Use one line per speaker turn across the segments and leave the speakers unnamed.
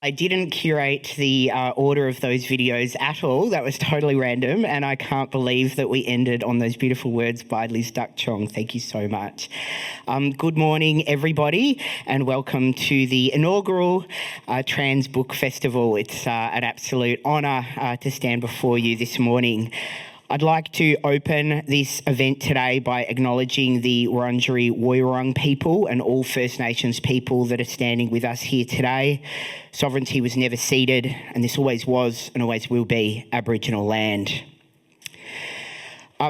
I didn't curate the order of those videos at all. That was totally random, and I can't believe that we ended on those beautiful words by Liz Duck Chong. Thank you so much. Good morning, everybody, and welcome to the inaugural Trans Book Festival. It's an absolute honour to stand before you this morning. I'd like to open this event today by acknowledging the Wurundjeri Woiwurrung people and all First Nations people that are standing with us here today. Sovereignty was never ceded, and this always was and always will be Aboriginal land.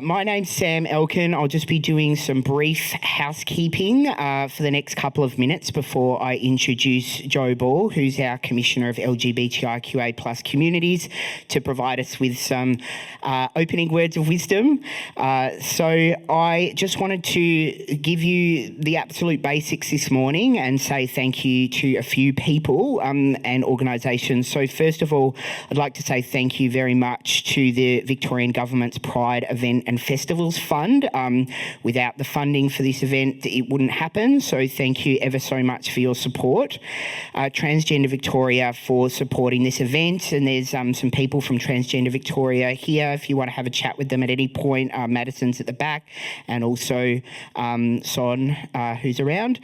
My name's Sam Elkin. I'll just be doing some brief housekeeping for the next couple of minutes before I introduce Jo Ball, who's our Commissioner of LGBTIQA+ communities, to provide us with some opening words of wisdom. So I just wanted to give you the absolute basics this morning and say thank you to a few people and organisations. So first of all, I'd like to say thank you very much to the Victorian Government's Pride Event and Festivals Fund. Without the funding for this event, it wouldn't happen. So thank you ever so much for your support. Transgender Victoria for supporting this event. And there's some people from Transgender Victoria here if you want to have a chat with them at any point. Madison's at the back, and also Son, who's around.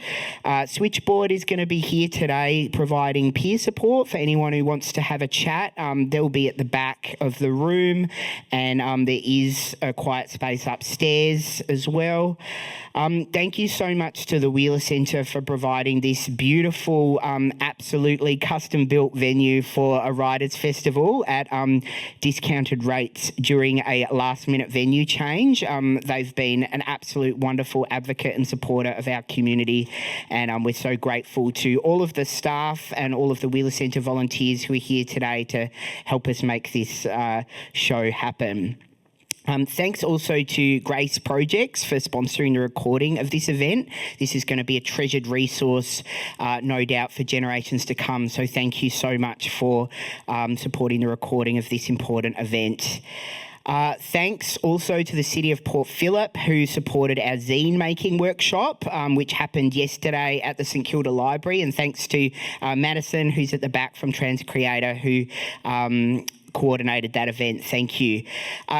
Switchboard is going to be here today providing peer support for anyone who wants to have a chat. They'll be at the back of the room, and there is a quiet space upstairs as well. Thank you so much to the Wheeler Centre for providing this beautiful, absolutely custom-built venue for a Writers' Festival at discounted rates during a last-minute venue change. They've been an absolute wonderful advocate and supporter of our community, and we're so grateful to all of the staff and all of the Wheeler Centre volunteers who are here today to help us make this show happen. Thanks also to Grace Projects for sponsoring the recording of this event. This is going to be a treasured resource, no doubt, for generations to come. So thank you so much for supporting the recording of this important event. Thanks also to the City of Port Phillip, who supported our zine making workshop, which happened yesterday at the St Kilda Library. And thanks to Madison, who's at the back from Transcreator, who coordinated that event. Thank you.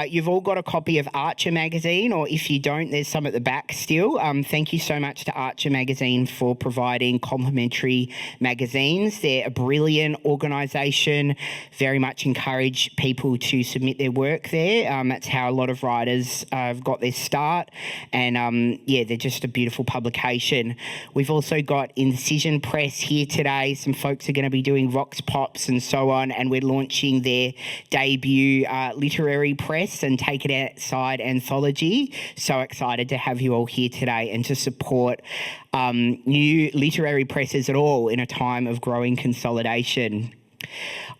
You've all got a copy of Archer magazine, or if you don't, there's some at the back still. Thank you so much to Archer magazine for providing complimentary magazines. They're a brilliant organisation, very much encourage people to submit their work there. That's how a lot of writers have got their start, and yeah, they're just a beautiful publication. We've also got Incision Press here today. Some folks are going to be doing Vox Pops and so on, and we're launching their debut literary press and Take It Outside anthology. So excited to have you all here today and to support new literary presses at all in a time of growing consolidation.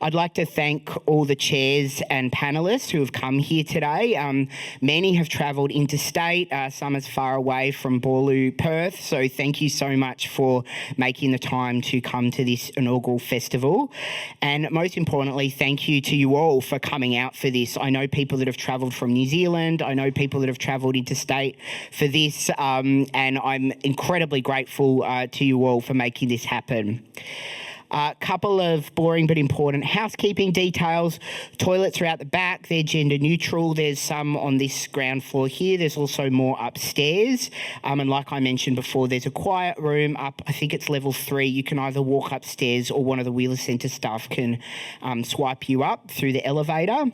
I'd like to thank all the chairs and panellists who have come here today. Many have travelled interstate, some as far away from Boorloo, Perth. So thank you so much for making the time to come to this inaugural festival. And most importantly, thank you to you all for coming out for this. I know people that have travelled from New Zealand. I know people that have travelled interstate for this. And I'm incredibly grateful to you all for making this happen. A couple of boring but important housekeeping details. Toilets are out the back. They're gender neutral. There's some on this ground floor here. There's also more upstairs. And like I mentioned before, there's a quiet room up, I think it's level 3. You can either walk upstairs or one of the Wheeler Centre staff can swipe you up through the elevator.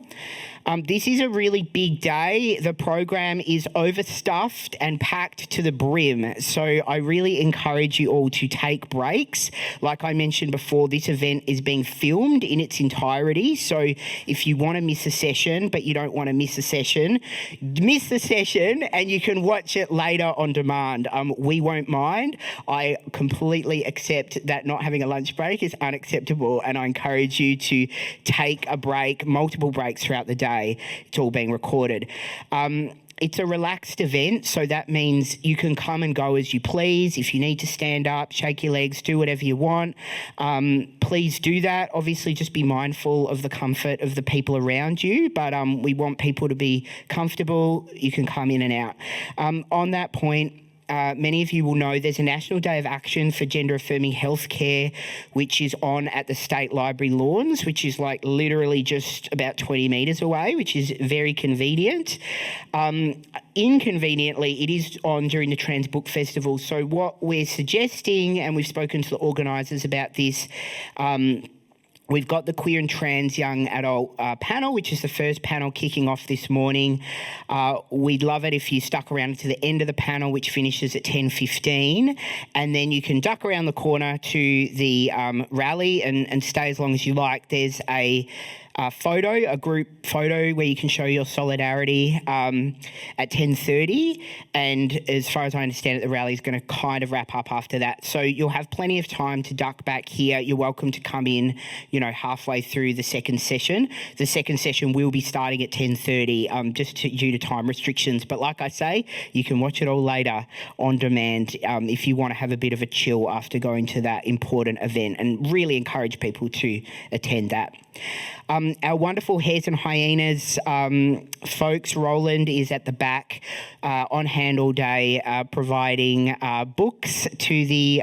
This is a really big day. The program is overstuffed and packed to the brim. So I really encourage you all to take breaks. Like I mentioned before, this event is being filmed in its entirety. So if you want to miss a session, but you don't want to miss the session and you can watch it later on demand. We won't mind. I completely accept that not having a lunch break is unacceptable, and I encourage you to take a break, multiple breaks throughout the day. It's all being recorded. It's a relaxed event, so that means you can come and go as you please. If you need to stand up, shake your legs, do whatever you want, please do that. Obviously, just be mindful of the comfort of the people around you, but we want people to be comfortable. You can come in and out. On that point, many of you will know there's a National Day of Action for Gender Affirming Healthcare, which is on at the State Library lawns, which is like literally just about 20 metres away, which is very convenient. Inconveniently, it is on during the Trans Book Festival. So what we're suggesting, and we've spoken to the organisers about this, we've got the queer and trans young adult panel, which is the first panel kicking off this morning. We'd love it if you stuck around to the end of the panel, which finishes at 10:15, and then you can duck around the corner to the rally and stay as long as you like. There's a group photo where you can show your solidarity at 10:30, and as far as I understand it, the rally is going to kind of wrap up after that. So you'll have plenty of time to duck back here. You're welcome to come in, halfway through the second session. The second session will be starting at 10:30, due to time restrictions. But like I say, you can watch it all later on demand if you want to have a bit of a chill after going to that important event, and really encourage people to attend that. Our wonderful Hares and Hyenas folks, Roland is at the back on hand all day providing books to the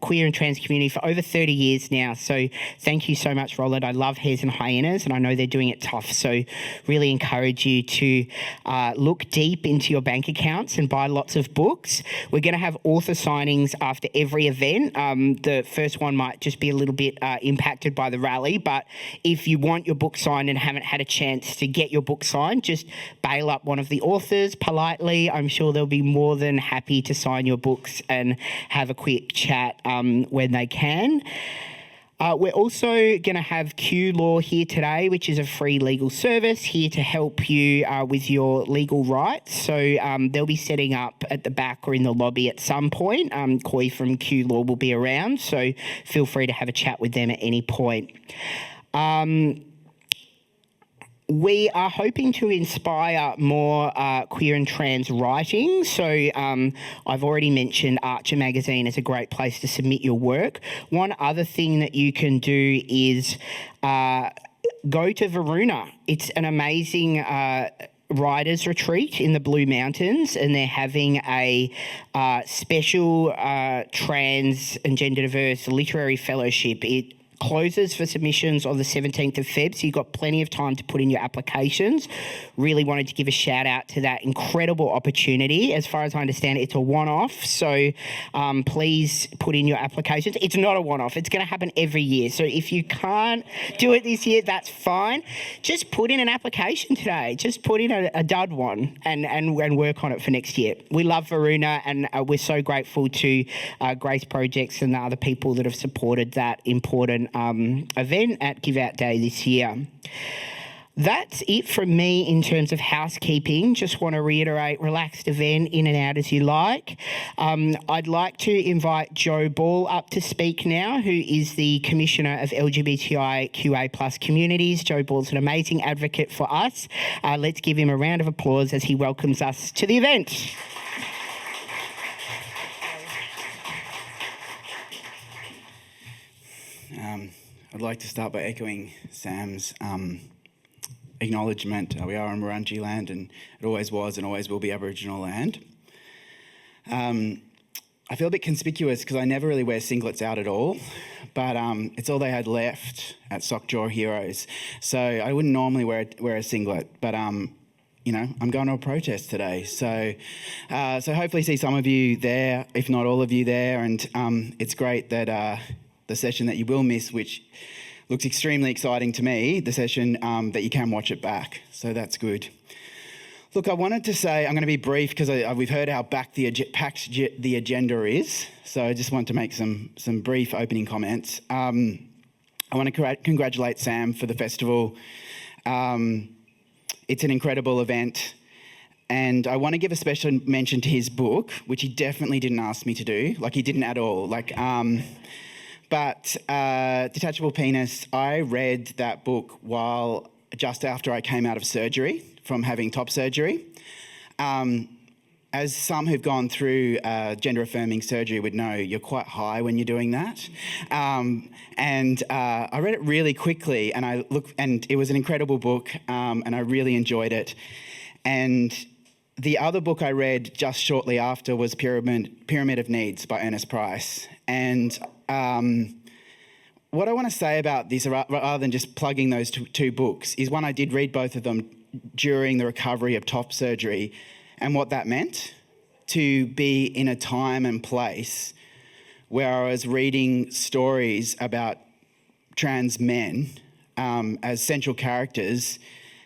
queer and trans community for over 30 years now. So thank you so much, Roland. I love Hares and Hyenas, and I know they're doing it tough. So really encourage you to look deep into your bank accounts and buy lots of books. We're going to have author signings after every event. The first one might just be a little bit impacted by the rally, but if you want your book signed and haven't had a chance to get your book signed, just bail up one of the authors politely. I'm sure they'll be more than happy to sign your books and have a quick chat when they can. We're also going to have Q Law here today, which is a free legal service here to help you with your legal rights. So they'll be setting up at the back or in the lobby at some point. Koi from Q Law will be around, so feel free to have a chat with them at any point. We are hoping to inspire more queer and trans writing. So I've already mentioned Archer Magazine is a great place to submit your work. One other thing that you can do is go to Varuna. It's an amazing writers retreat in the Blue Mountains, and they're having a special trans and gender diverse literary fellowship. It closes for submissions on the 17th of Feb, so you've got plenty of time to put in your applications. Really wanted to give a shout out to that incredible opportunity. As far as I understand, it's a one-off, so please put in your applications. It's not a one-off. It's going to happen every year, so if you can't do it this year, that's fine. Just put in an application today. Just put in a dud one and work on it for next year. We love Varuna, and we're so grateful to Grace Projects and the other people that have supported that important event at Give Out Day this year. That's it from me in terms of housekeeping. Just want to reiterate, relaxed event, in and out as you like. I'd like to invite Joe Ball up to speak now, who is the Commissioner of LGBTIQA+ communities. Joe Ball's an amazing advocate for us. Let's give him a round of applause as he welcomes us to the event.
I'd like to start by echoing Sam's acknowledgement. We are on Wurundjeri land, and it always was and always will be Aboriginal land. I feel a bit conspicuous because I never really wear singlets out at all, but it's all they had left at Sockjaw Heroes. So I wouldn't normally wear a singlet, but I'm going to a protest today. So hopefully see some of you there, if not all of you there, and it's great that the session that you will miss, which looks extremely exciting to me, the session that you can watch it back. So that's good. Look, I wanted to say, I'm going to be brief because we've heard how packed the agenda is. So I just want to make some brief opening comments. I want to congratulate Sam for the festival. It's an incredible event. And I want to give a special mention to his book, which he definitely didn't ask me to do. Like, he didn't at all. But Detachable Penis, I read that book just after I came out of surgery, from having top surgery. As some who've gone through gender-affirming surgery would know, you're quite high when you're doing that. And I read it really quickly, and it was an incredible book, and I really enjoyed it. And The other book I read just shortly after was Pyramid of Needs by Ernest Price. And what I want to say about this, rather than just plugging those two books, is one, I did read both of them during the recovery of top surgery, and what that meant to be in a time and place where I was reading stories about trans men as central characters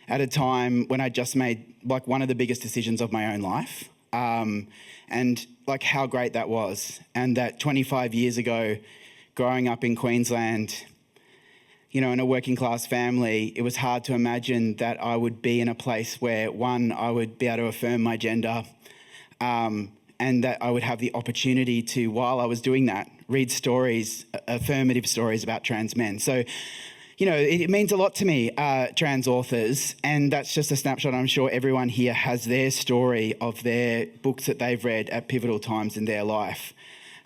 at a time when I just made like one of the biggest decisions of my own life, and like how great that was. And that 25 years ago, growing up in Queensland, you know, in a working class family, it was hard to imagine that I would be in a place where, one, I would be able to affirm my gender, and that I would have the opportunity to, while I was doing that, read stories, affirmative stories about trans men. So, you know, it means a lot to me, trans authors, and that's just a snapshot. I'm sure everyone here has their story of their books that they've read at pivotal times in their life.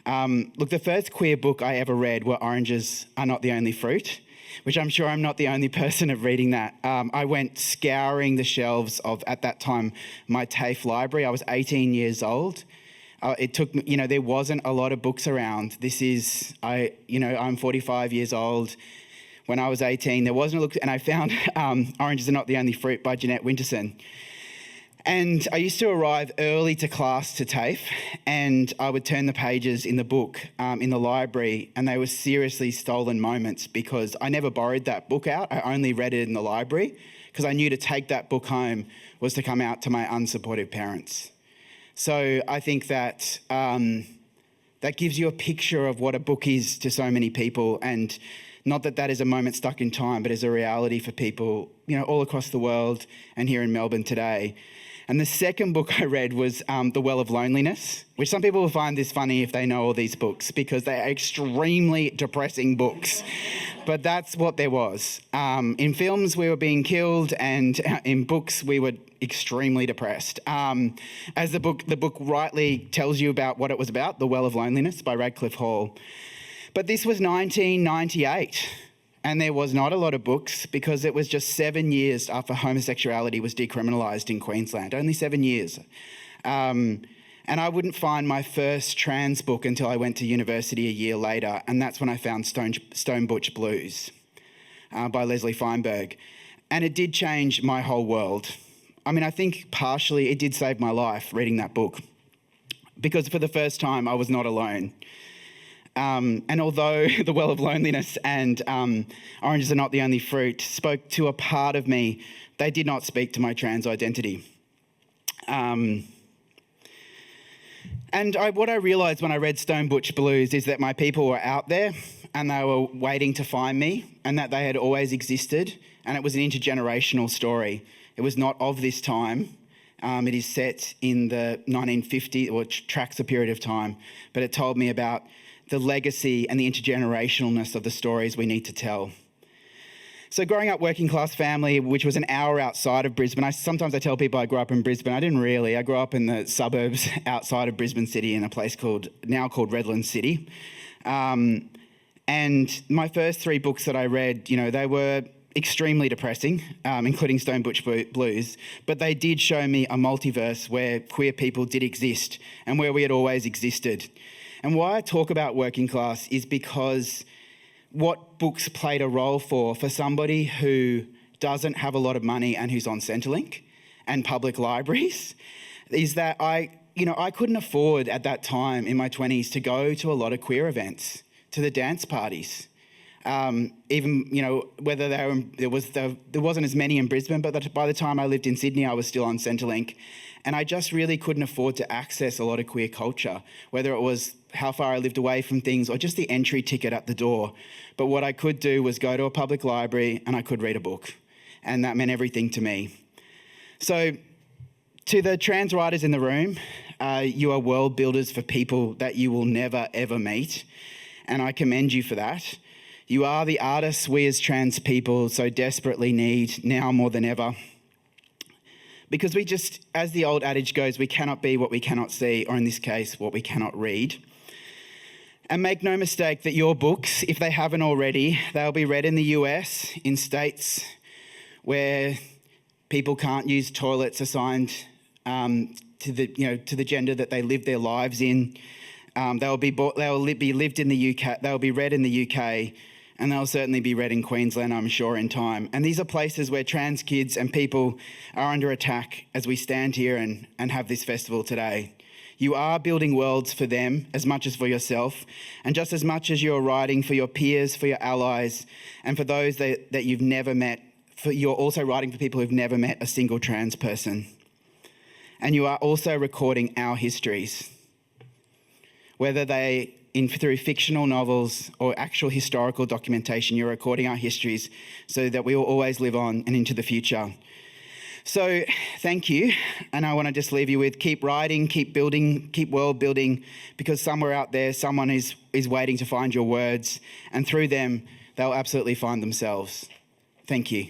Look, the first queer book I ever read were Oranges Are Not the Only Fruit, which I'm sure I'm not the only person of reading that. I went scouring the shelves of, at that time, my TAFE library. I was 18 years old. It took, you know, there wasn't a lot of books around. I'm 45 years old. When I was 18, there wasn't a look, and I found Oranges Are Not the Only Fruit by Jeanette Winterson. And I used to arrive early to class to TAFE, and I would turn the pages in the book in the library, and they were seriously stolen moments because I never borrowed that book out. I only read it in the library because I knew to take that book home was to come out to my unsupportive parents. So I think that that gives you a picture of what a book is to so many people, and not that that is a moment stuck in time, but is a reality for people, you know, all across the world and here in Melbourne today. And the second book I read was The Well of Loneliness, which some people will find this funny if they know all these books because they are extremely depressing books. But that's what there was. In films, we were being killed, and in books, we were extremely depressed. As the book rightly tells you about what it was about, The Well of Loneliness by Radcliffe Hall. But this was 1998, and there was not a lot of books because it was just 7 years after homosexuality was decriminalised in Queensland, only 7 years. And I wouldn't find my first trans book until I went to university a year later, and that's when I found Stone Butch Blues by Leslie Feinberg. And it did change my whole world. I mean, I think partially it did save my life reading that book because for the first time I was not alone. And although The Well of Loneliness and Oranges Are Not the Only Fruit spoke to a part of me, they did not speak to my trans identity. What I realised when I read Stone Butch Blues is that my people were out there and they were waiting to find me, and that they had always existed, and it was an intergenerational story. It was not of this time. It is set in the 1950s, or tracks a period of time, but it told me about the legacy and the intergenerationalness of the stories we need to tell. So growing up working class family, which was an hour outside of Brisbane, sometimes I tell people I grew up in Brisbane. I didn't really. I grew up in the suburbs outside of Brisbane City in a place now called Redland City. And my first three books that I read, you know, they were extremely depressing, including Stone Butch Blues, but they did show me a multiverse where queer people did exist and where we had always existed. And why I talk about working class is because what books played a role for somebody who doesn't have a lot of money and who's on Centrelink and public libraries is that I couldn't afford at that time in my 20s to go to a lot of queer events, to the dance parties. Even, you know, whether there wasn't as many in Brisbane, but by the time I lived in Sydney, I was still on Centrelink. And I just really couldn't afford to access a lot of queer culture, whether it was how far I lived away from things or just the entry ticket at the door. But what I could do was go to a public library and I could read a book. And that meant everything to me. So to the trans writers in the room, you are world builders for people that you will never, ever meet. And I commend you for that. You are the artists we as trans people so desperately need now more than ever. Because we just, as the old adage goes, we cannot be what we cannot see, or in this case, what we cannot read. And make no mistake that your books, if they haven't already, they'll be read in the US, in states where people can't use toilets assigned to the gender that they live their lives in. They will be lived in the UK. They will be read in the UK, and they'll certainly be read in Queensland, I'm sure, in time. And these are places where trans kids and people are under attack as we stand here and have this festival today. You are building worlds for them as much as for yourself, and just as much as you're writing for your peers, for your allies, and for those that you've never met. You're also writing for people who've never met a single trans person. And you are also recording our histories, whether through fictional novels or actual historical documentation. You're recording our histories so that we will always live on and into the future. So thank you, and I want to just leave you with keep writing, keep building, keep world building, because somewhere out there someone is waiting to find your words, and through them they'll absolutely find themselves. Thank you.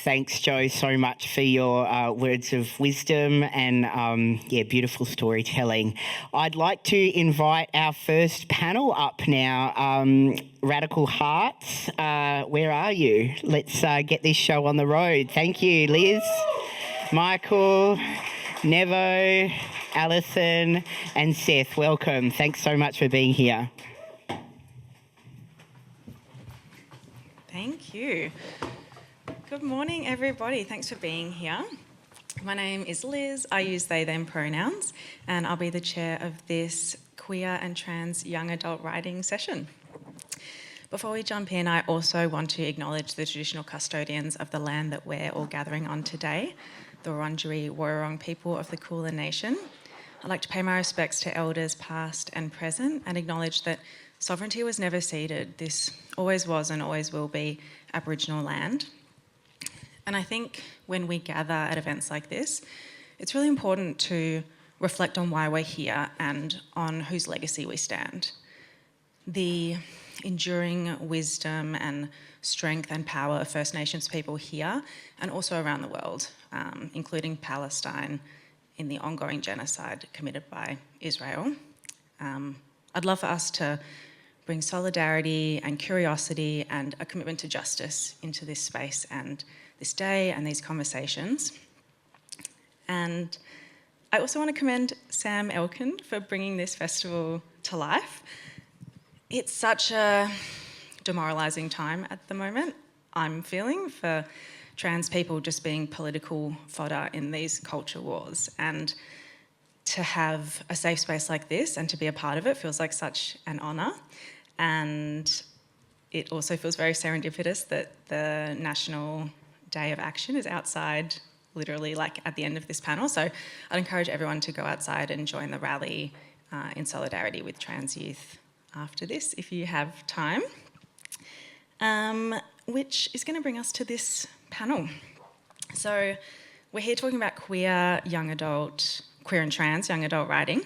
Thanks, Joe, so much for your words of wisdom and, beautiful storytelling. I'd like to invite our first panel up now. Radical Hearts, where are you? Let's get this show on the road. Thank you, Liz, Michael, Nevo, Alison and Seth. Welcome. Thanks so much for being here.
Thank you. Good morning, everybody. Thanks for being here. My name is Liz. I use they, them pronouns, and I'll be the chair of this queer and trans young adult writing session. Before we jump in, I also want to acknowledge the traditional custodians of the land that we're all gathering on today, the Wurundjeri Woi-wurrung people of the Kulin Nation. I'd like to pay my respects to elders past and present and acknowledge that sovereignty was never ceded. This always was and always will be Aboriginal land. And I think when we gather at events like this, it's really important to reflect on why we're here and on whose legacy we stand. The enduring wisdom and strength and power of First Nations people here and also around the world, including Palestine in the ongoing genocide committed by Israel. I'd love for us to bring solidarity and curiosity and a commitment to justice into this space and this day and these conversations. And I also want to commend Sam Elkin for bringing this festival to life. It's such a demoralising time at the moment, I'm feeling, for trans people just being political fodder in these culture wars. And to have a safe space like this and to be a part of it feels like such an honour. And it also feels very serendipitous that the National Day of Action is outside, literally like at the end of this panel. So I'd encourage everyone to go outside and join the rally in solidarity with trans youth after this, if you have time, which is going to bring us to this panel. So we're here talking about queer and trans young adult writing.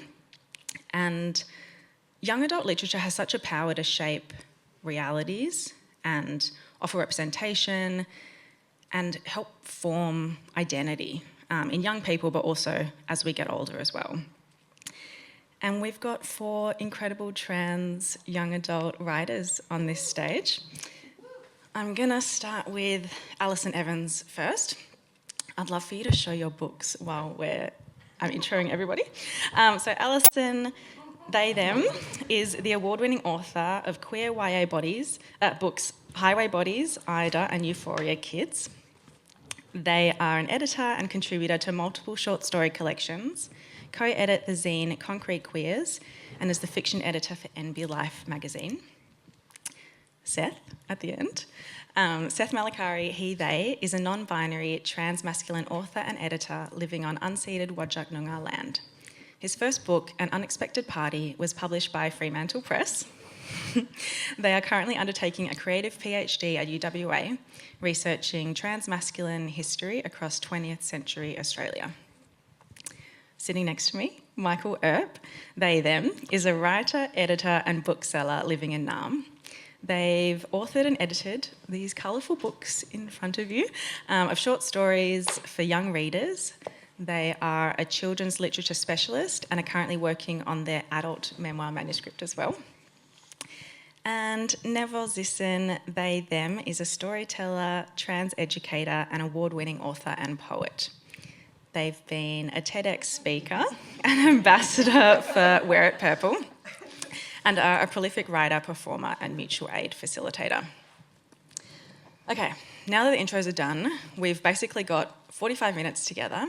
And young adult literature has such a power to shape realities and offer representation and help form identity in young people, but also as we get older as well. And we've got 4 incredible trans young adult writers on this stage. I'm going to start with Alison Evans first. I'd love for you to show your books while I'm introing everybody. So Alison, They Them, is the award-winning author of queer YA books Highway Bodies, Ida and Euphoria Kids. They are an editor and contributor to multiple short story collections, co-edit the zine Concrete Queers, and is the fiction editor for NB Life magazine. Seth, at the end. Seth Malakari, they, is a non-binary, trans-masculine author and editor living on unceded Whadjuk Noongar land. His first book, An Unexpected Party, was published by Fremantle Press. They are currently undertaking a creative PhD at UWA, researching trans-masculine history across 20th century Australia. Sitting next to me, Michael Earp, They Them, is a writer, editor and bookseller living in Naarm. They've authored and edited these colourful books in front of you of short stories for young readers. They are a children's literature specialist and are currently working on their adult memoir manuscript as well. And Neville Zisson, they, them, is a storyteller, trans educator, and award-winning author and poet. They've been a TEDx speaker, an ambassador for Wear It Purple, and are a prolific writer, performer, and mutual aid facilitator. Okay, now that the intros are done, we've basically got 45 minutes together.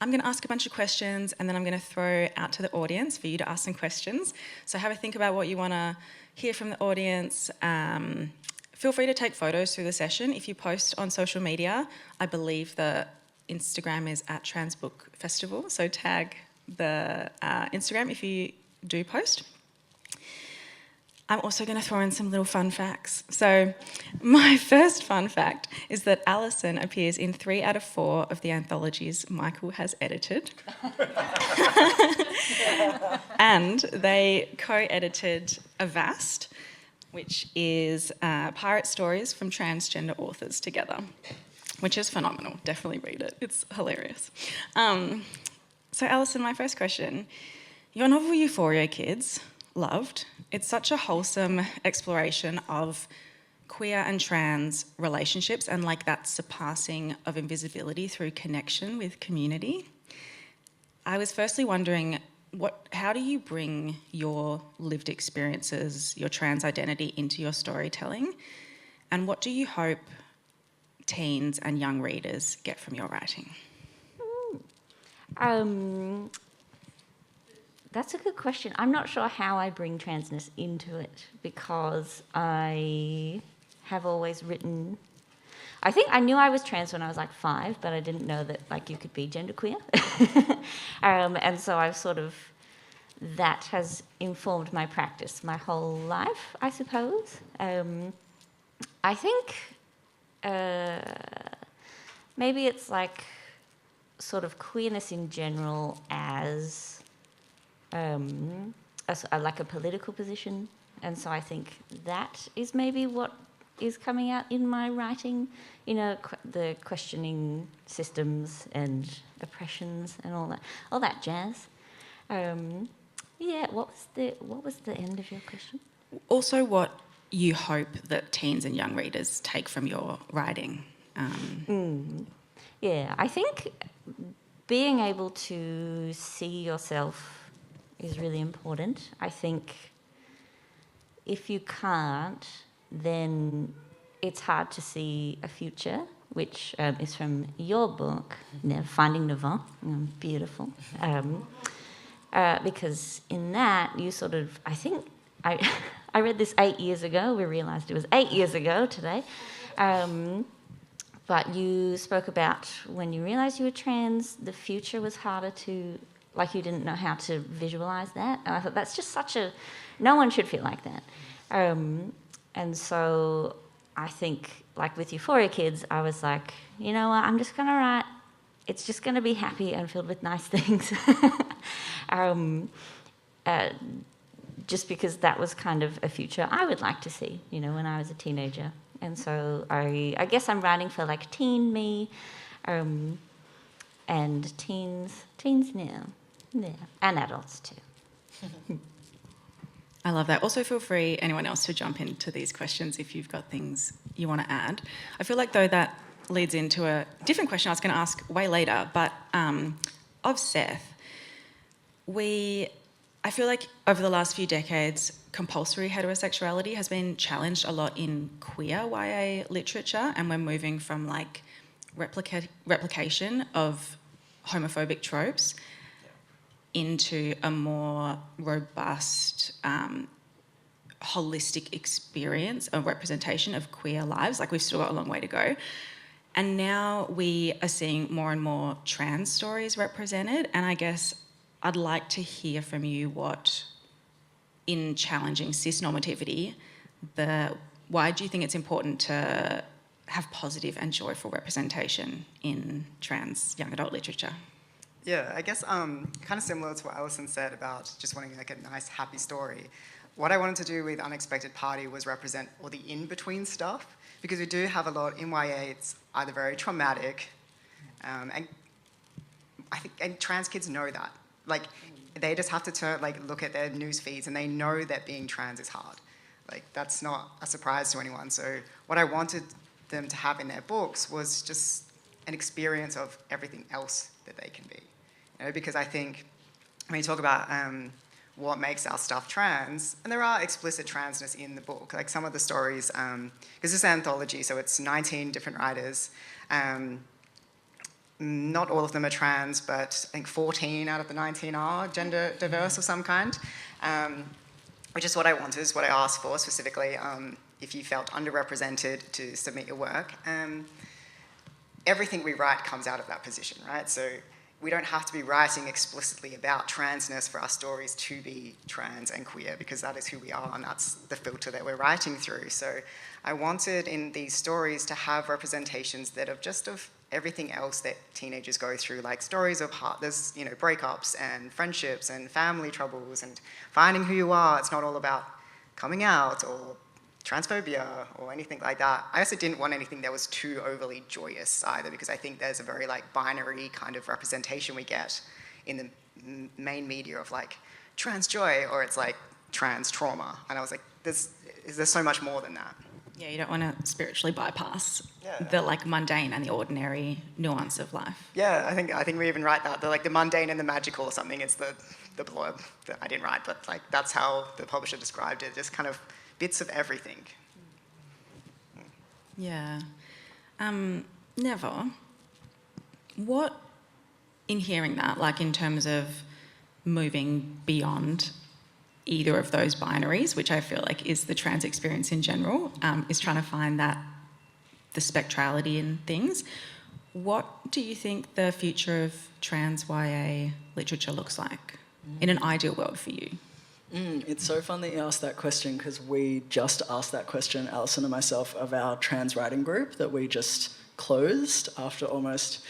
I'm going to ask a bunch of questions and then I'm going to throw out to the audience for you to ask some questions. So have a think about what you want to hear from the audience. Feel free to take photos through the session. If you post on social media, I believe the Instagram is at Transbook Festival, so tag the Instagram if you do post. I'm also going to throw in some little fun facts. So my first fun fact is that Alison appears in 3 out of 4 of the anthologies Michael has edited. And they co-edited Avast, which is pirate stories from transgender authors together, which is phenomenal. Definitely read it. It's hilarious. So Alison, my first question. Your novel Euphoria, kids, loved. It's such a wholesome exploration of queer and trans relationships and like that surpassing of invisibility through connection with community. I was firstly wondering, how do you bring your lived experiences, your trans identity into your storytelling? And what do you hope teens and young readers get from your writing?
That's a good question. I'm not sure how I bring transness into it because I have always written... I think I knew I was trans when I was like 5, but I didn't know that like you could be genderqueer. And so I've sort of... That has informed my practice my whole life, I suppose. I think maybe it's like sort of queerness in general as... like a political position, and so I think that is maybe what is coming out in my writing, you know, the questioning systems and oppressions and all that jazz. What was the end of your question?
Also, what you hope that teens and young readers take from your writing.
Yeah, I think being able to see yourself is really important. I think if you can't, then it's hard to see a future, which is from your book, Finding Neville. Beautiful. Because in that, you sort of, I think, I read this 8 years ago. We realised it was 8 years ago today. But you spoke about when you realised you were trans, the future was harder to... Like you didn't know how to visualise that. And I thought that's just such a... No one should feel like that. And so I think, like with Euphoria Kids, I was like, you know what, I'm just going to write... It's just going to be happy and filled with nice things. Just because that was kind of a future I would like to see, you know, when I was a teenager. And so I guess I'm writing for like teen me and teens now. Yeah, and adults too.
I love that. Also feel free, anyone else, to jump into these questions if you've got things you want to add. I feel like, though, that leads into a different question I was going to ask way later, but of Seth, I feel like over the last few decades, compulsory heterosexuality has been challenged a lot in queer YA literature, and we're moving from like replication of homophobic tropes into a more robust, holistic experience of representation of queer lives. Like, we've still got a long way to go. And now we are seeing more and more trans stories represented, and I guess I'd like to hear from you what, in challenging cis-normativity, why do you think it's important to have positive and joyful representation in trans young adult literature?
Yeah, I guess kind of similar to what Alison said about just wanting like a nice, happy story. What I wanted to do with Unexpected Party was represent all the in-between stuff, because we do have a lot in YA. It's either very traumatic, and I think and trans kids know that. Like, they just have to look at their news feeds and they know that being trans is hard. Like, that's not a surprise to anyone. So what I wanted them to have in their books was just an experience of everything else that they can be. You know, because I think when you talk about what makes our stuff trans, and there are explicit transness in the book. Like some of the stories, because this is an anthology, so it's 19 different writers. Not all of them are trans, but I think 14 out of the 19 are gender diverse of some kind, which is what I wanted, is what I asked for specifically, if you felt underrepresented to submit your work. Everything we write comes out of that position, right? So we don't have to be writing explicitly about transness for our stories to be trans and queer, because that is who we are and that's the filter that we're writing through. So I wanted in these stories to have representations that are just of everything else that teenagers go through, like stories of there's, you know, breakups and friendships and family troubles and finding who you are. It's not all about coming out or transphobia or anything like that. I also didn't want anything that was too overly joyous either, because I think there's a very like binary kind of representation we get in the main media of like trans joy, or it's like trans trauma. And I was like, there's so much more than that.
Yeah, you don't want to spiritually bypass
Yeah.
the like mundane and the ordinary nuance of life.
Yeah, I think we even write that. The mundane and the magical or something is the blurb that I didn't write, but like that's how the publisher described it. Just kind of bits of everything.
Yeah. Never. What, in hearing that, like in terms of moving beyond either of those binaries, which I feel like is the trans experience in general, is trying to find that, the spectrality in things. What do you think the future of trans YA literature looks like in an ideal world for you?
It's so fun that you asked that question, because we just asked that question, Alison and myself, of our trans writing group that we just closed after almost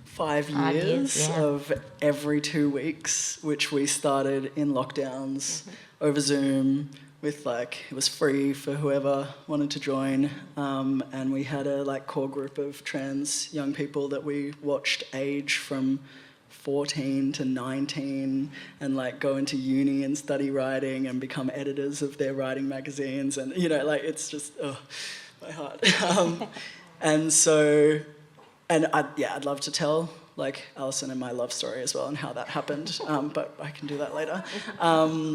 5 years
yeah.
of every 2 weeks, which we started in lockdowns over Zoom with it was free for whoever wanted to join, and we had a core group of trans young people that we watched age from 14 to 19 and go into uni and study writing and become editors of their writing magazines, and it's just my heart. And so, and I'd love to tell Alison and my love story as well and how that happened, but I can do that later,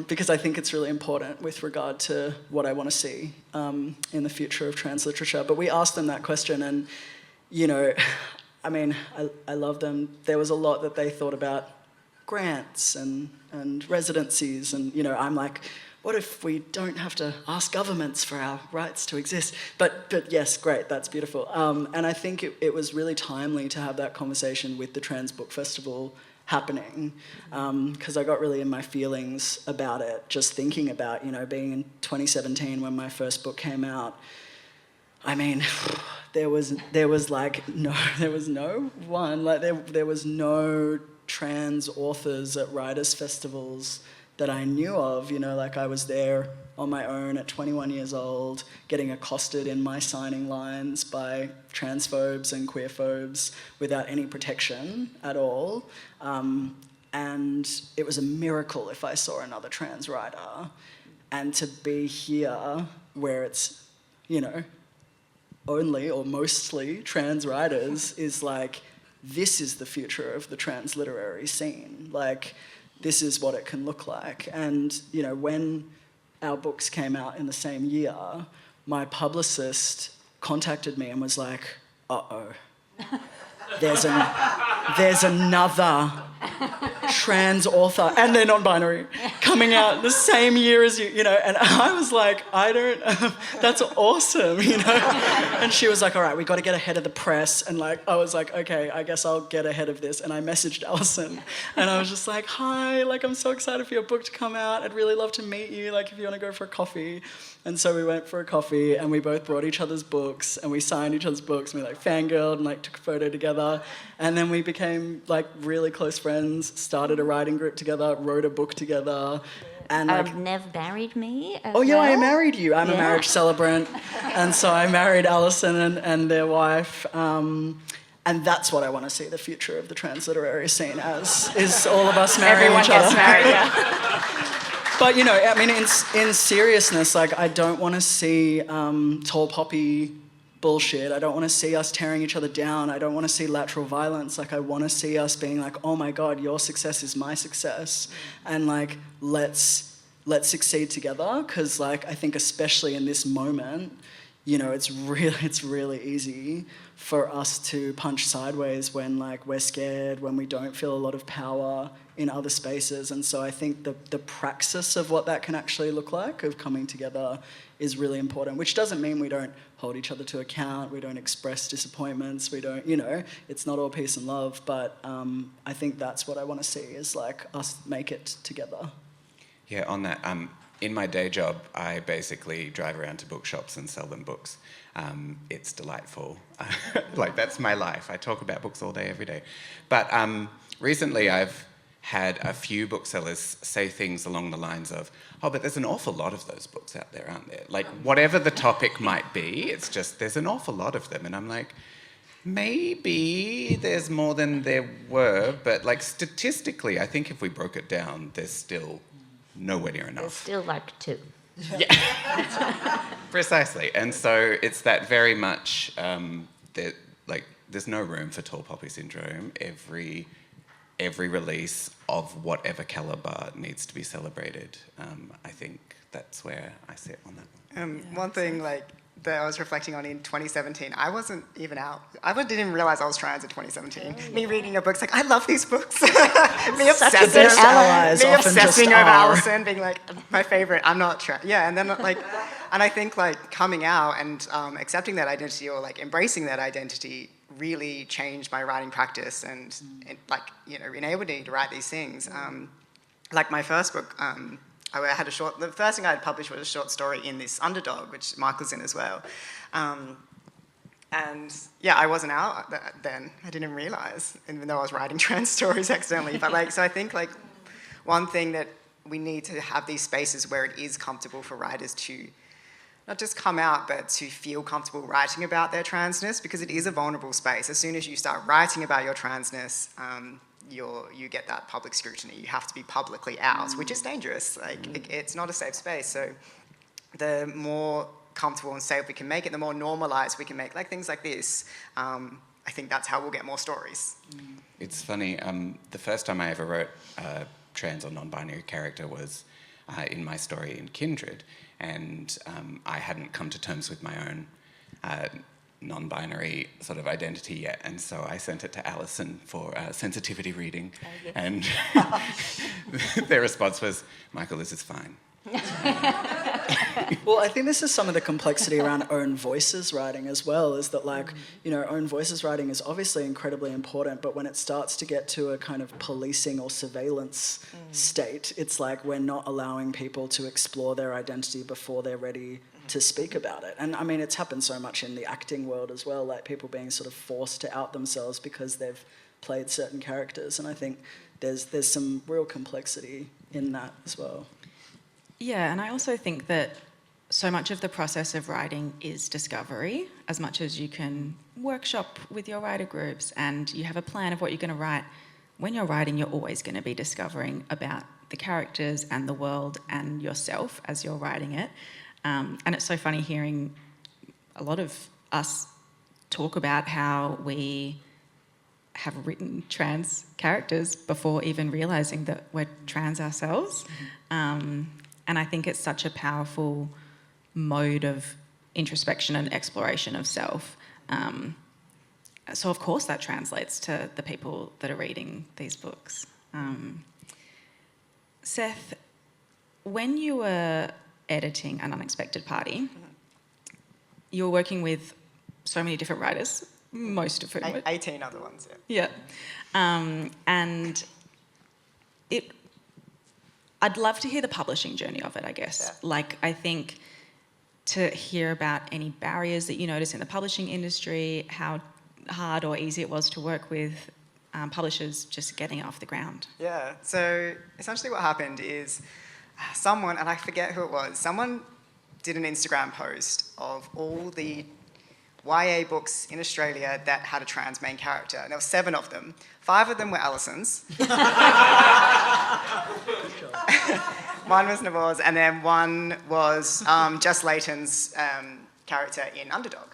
because I think it's really important with regard to what I want to see in the future of trans literature. But we asked them that question, and I love them. There was a lot that they thought about grants and residencies, and I'm like, what if we don't have to ask governments for our rights to exist? But yes, great, that's beautiful. And I think it was really timely to have that conversation with the Trans Book Festival happening, because I got really in my feelings about it, just thinking about, being in 2017 when my first book came out. There was no trans authors at writers' festivals that I knew of. I was there on my own at 21 years old, getting accosted in my signing lines by transphobes and queerphobes without any protection at all. And it was a miracle if I saw another trans writer. And to be here where it's, only or mostly trans writers is this is the future of the trans literary scene. This is what it can look like. And, when our books came out in the same year, my publicist contacted me and was like, uh-oh, there's another trans author, and they're non-binary, coming out the same year as you, and I was like, that's awesome, and she was like, all right, we got to get ahead of the press, and I was like, okay, I guess I'll get ahead of this, and I messaged Alison, and I was just like, hi, I'm so excited for your book to come out, I'd really love to meet you, if you want to go for a coffee. And so we went for a coffee, and we both brought each other's books, and we signed each other's books, and we fangirled and took a photo together, and then we became really close friends, started a writing group together, wrote a book together, and
Nev married me as
oh yeah,
well.
I married you. I'm a marriage celebrant, and so I married Alison and their wife, and that's what I want to see the future of the trans literary scene as, is all of us marrying
Everyone
each other.
gets married, yeah.
But you know, I mean, in seriousness, like I don't want to see tall poppy bullshit. I don't want to see us tearing each other down. I don't want to see lateral violence. Like I want to see us being like, oh my God, your success is my success, and like let's succeed together. Because like I think especially in this moment, you know, it's really easy for us to punch sideways when like we're scared, when we don't feel a lot of power in other spaces. And so I think the praxis of what that can actually look like, of coming together, is really important, which doesn't mean we don't hold each other to account, we don't express disappointments, we don't, you know, it's not all peace and love, but I think that's what I want to see, is like us make it together.
Yeah, on that, in my day job, I basically drive around to bookshops and sell them books. It's delightful. Like, that's my life. I talk about books all day, every day. But recently I've had a few booksellers say things along the lines of, oh, but there's an awful lot of those books out there, aren't there? Like, whatever the topic might be, it's just, there's an awful lot of them. And I'm like, maybe there's more than there were, but like statistically, I think if we broke it down, there's still nowhere near enough.
There's still like 2.
Yeah, precisely. And so it's that very much that like there's no room for tall poppy syndrome. Every release of whatever caliber needs to be celebrated. I think that's where I sit on that one.
One thing like that I was reflecting on in 2017, I wasn't even out. I didn't even realize I was trans in 2017. Me reading your books, like, I love these books. Me obsessing
Best allies often just
over
are.
Alison, being like, my favorite, I'm not trans. Yeah, and then like, and I think like coming out and accepting that identity, or like embracing that identity, really changed my writing practice and like, you know, enabled me to write these things. Like my first book, I had the first thing I had published was a short story in this Underdog, which Michael's in as well. And yeah, I wasn't out then. I didn't realize, even though I was writing trans stories accidentally. But like, so I think like one thing that we need to have these spaces where it is comfortable for writers to not just come out, but to feel comfortable writing about their transness, because it is a vulnerable space. As soon as you start writing about your transness, you get that public scrutiny. You have to be publicly out, which is dangerous. Like, it's not a safe space. So the more comfortable and safe we can make it, the more normalized we can make like things like this. I think that's how we'll get more stories.
It's funny, the first time I ever wrote a trans or non-binary character was in my story in Kindred, and I hadn't come to terms with my own non-binary sort of identity yet, and so I sent it to Alison for sensitivity reading, and their response was, Michael, this is fine.
Well, I think this is some of the complexity around own voices writing as well, is that like, you know, own voices writing is obviously incredibly important, but when it starts to get to a kind of policing or surveillance state, it's like we're not allowing people to explore their identity before they're ready to speak about it. And I mean, it's happened so much in the acting world as well, like people being sort of forced to out themselves because they've played certain characters, and I think there's some real complexity in that as well.
Yeah, and I also think that so much of the process of writing is discovery. As much as you can workshop with your writer groups and you have a plan of what you're going to write, when you're writing, you're always going to be discovering about the characters and the world and yourself as you're writing it. And it's so funny hearing a lot of us talk about how we have written trans characters before even realising that we're trans ourselves. And I think it's such a powerful mode of introspection and exploration of self. So of course that translates to the people that are reading these books. Seth, when you were editing An Unexpected Party, you were working with so many different writers, most of whom...
18 other ones, yeah.
Yeah. And I'd love to hear the publishing journey of it, I guess.
Yeah.
Like, I think to hear about any barriers that you notice in the publishing industry, how hard or easy it was to work with publishers just getting it off the ground.
Yeah, so essentially what happened is someone, and I forget who it was, someone did an Instagram post of all the YA books in Australia that had a trans main character. And there were 7 of them. 5 of them were Alison's. One was Navor's, and then one was Jess Layton's character in Underdog.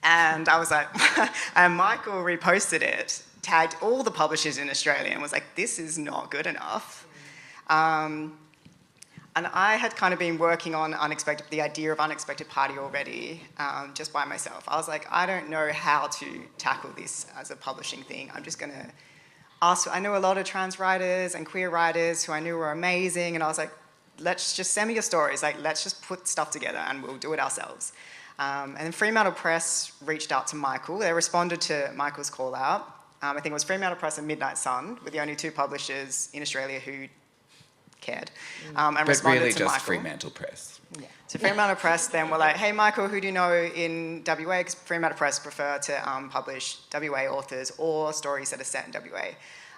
And I was like, and Michael reposted it, tagged all the publishers in Australia, and was like, this is not good enough. And I had kind of been working on the idea of Unexpected Party already, just by myself. I was like, I don't know how to tackle this as a publishing thing. I'm just gonna ask. I know a lot of trans writers and queer writers who I knew were amazing, and I was like, let's just send me your stories. Like, let's just put stuff together and we'll do it ourselves. And then Fremantle Press reached out to Michael. They responded to Michael's call out. I think it was Fremantle Press and Midnight Sun were the only two publishers in Australia who cared and
But
responded
really
to
just
Michael.
Fremantle Press.
Yeah. So Fremantle Press then were like, hey, Michael, who do you know in WA? Because Fremantle Press prefer to publish WA authors or stories that are set in WA.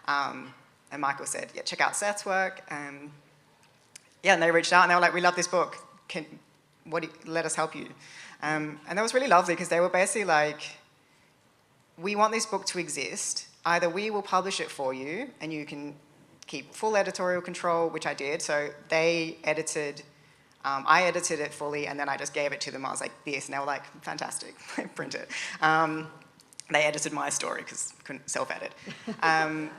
And Michael said, yeah, check out Seth's work. And they reached out and they were like, we love this book. Let us help you. And that was really lovely because they were basically like, we want this book to exist. Either we will publish it for you and you can keep full editorial control, which I did. So they edited, I edited it fully, and then I just gave it to them. I was like, this, and they were like, fantastic, print it. They edited my story because I couldn't self-edit.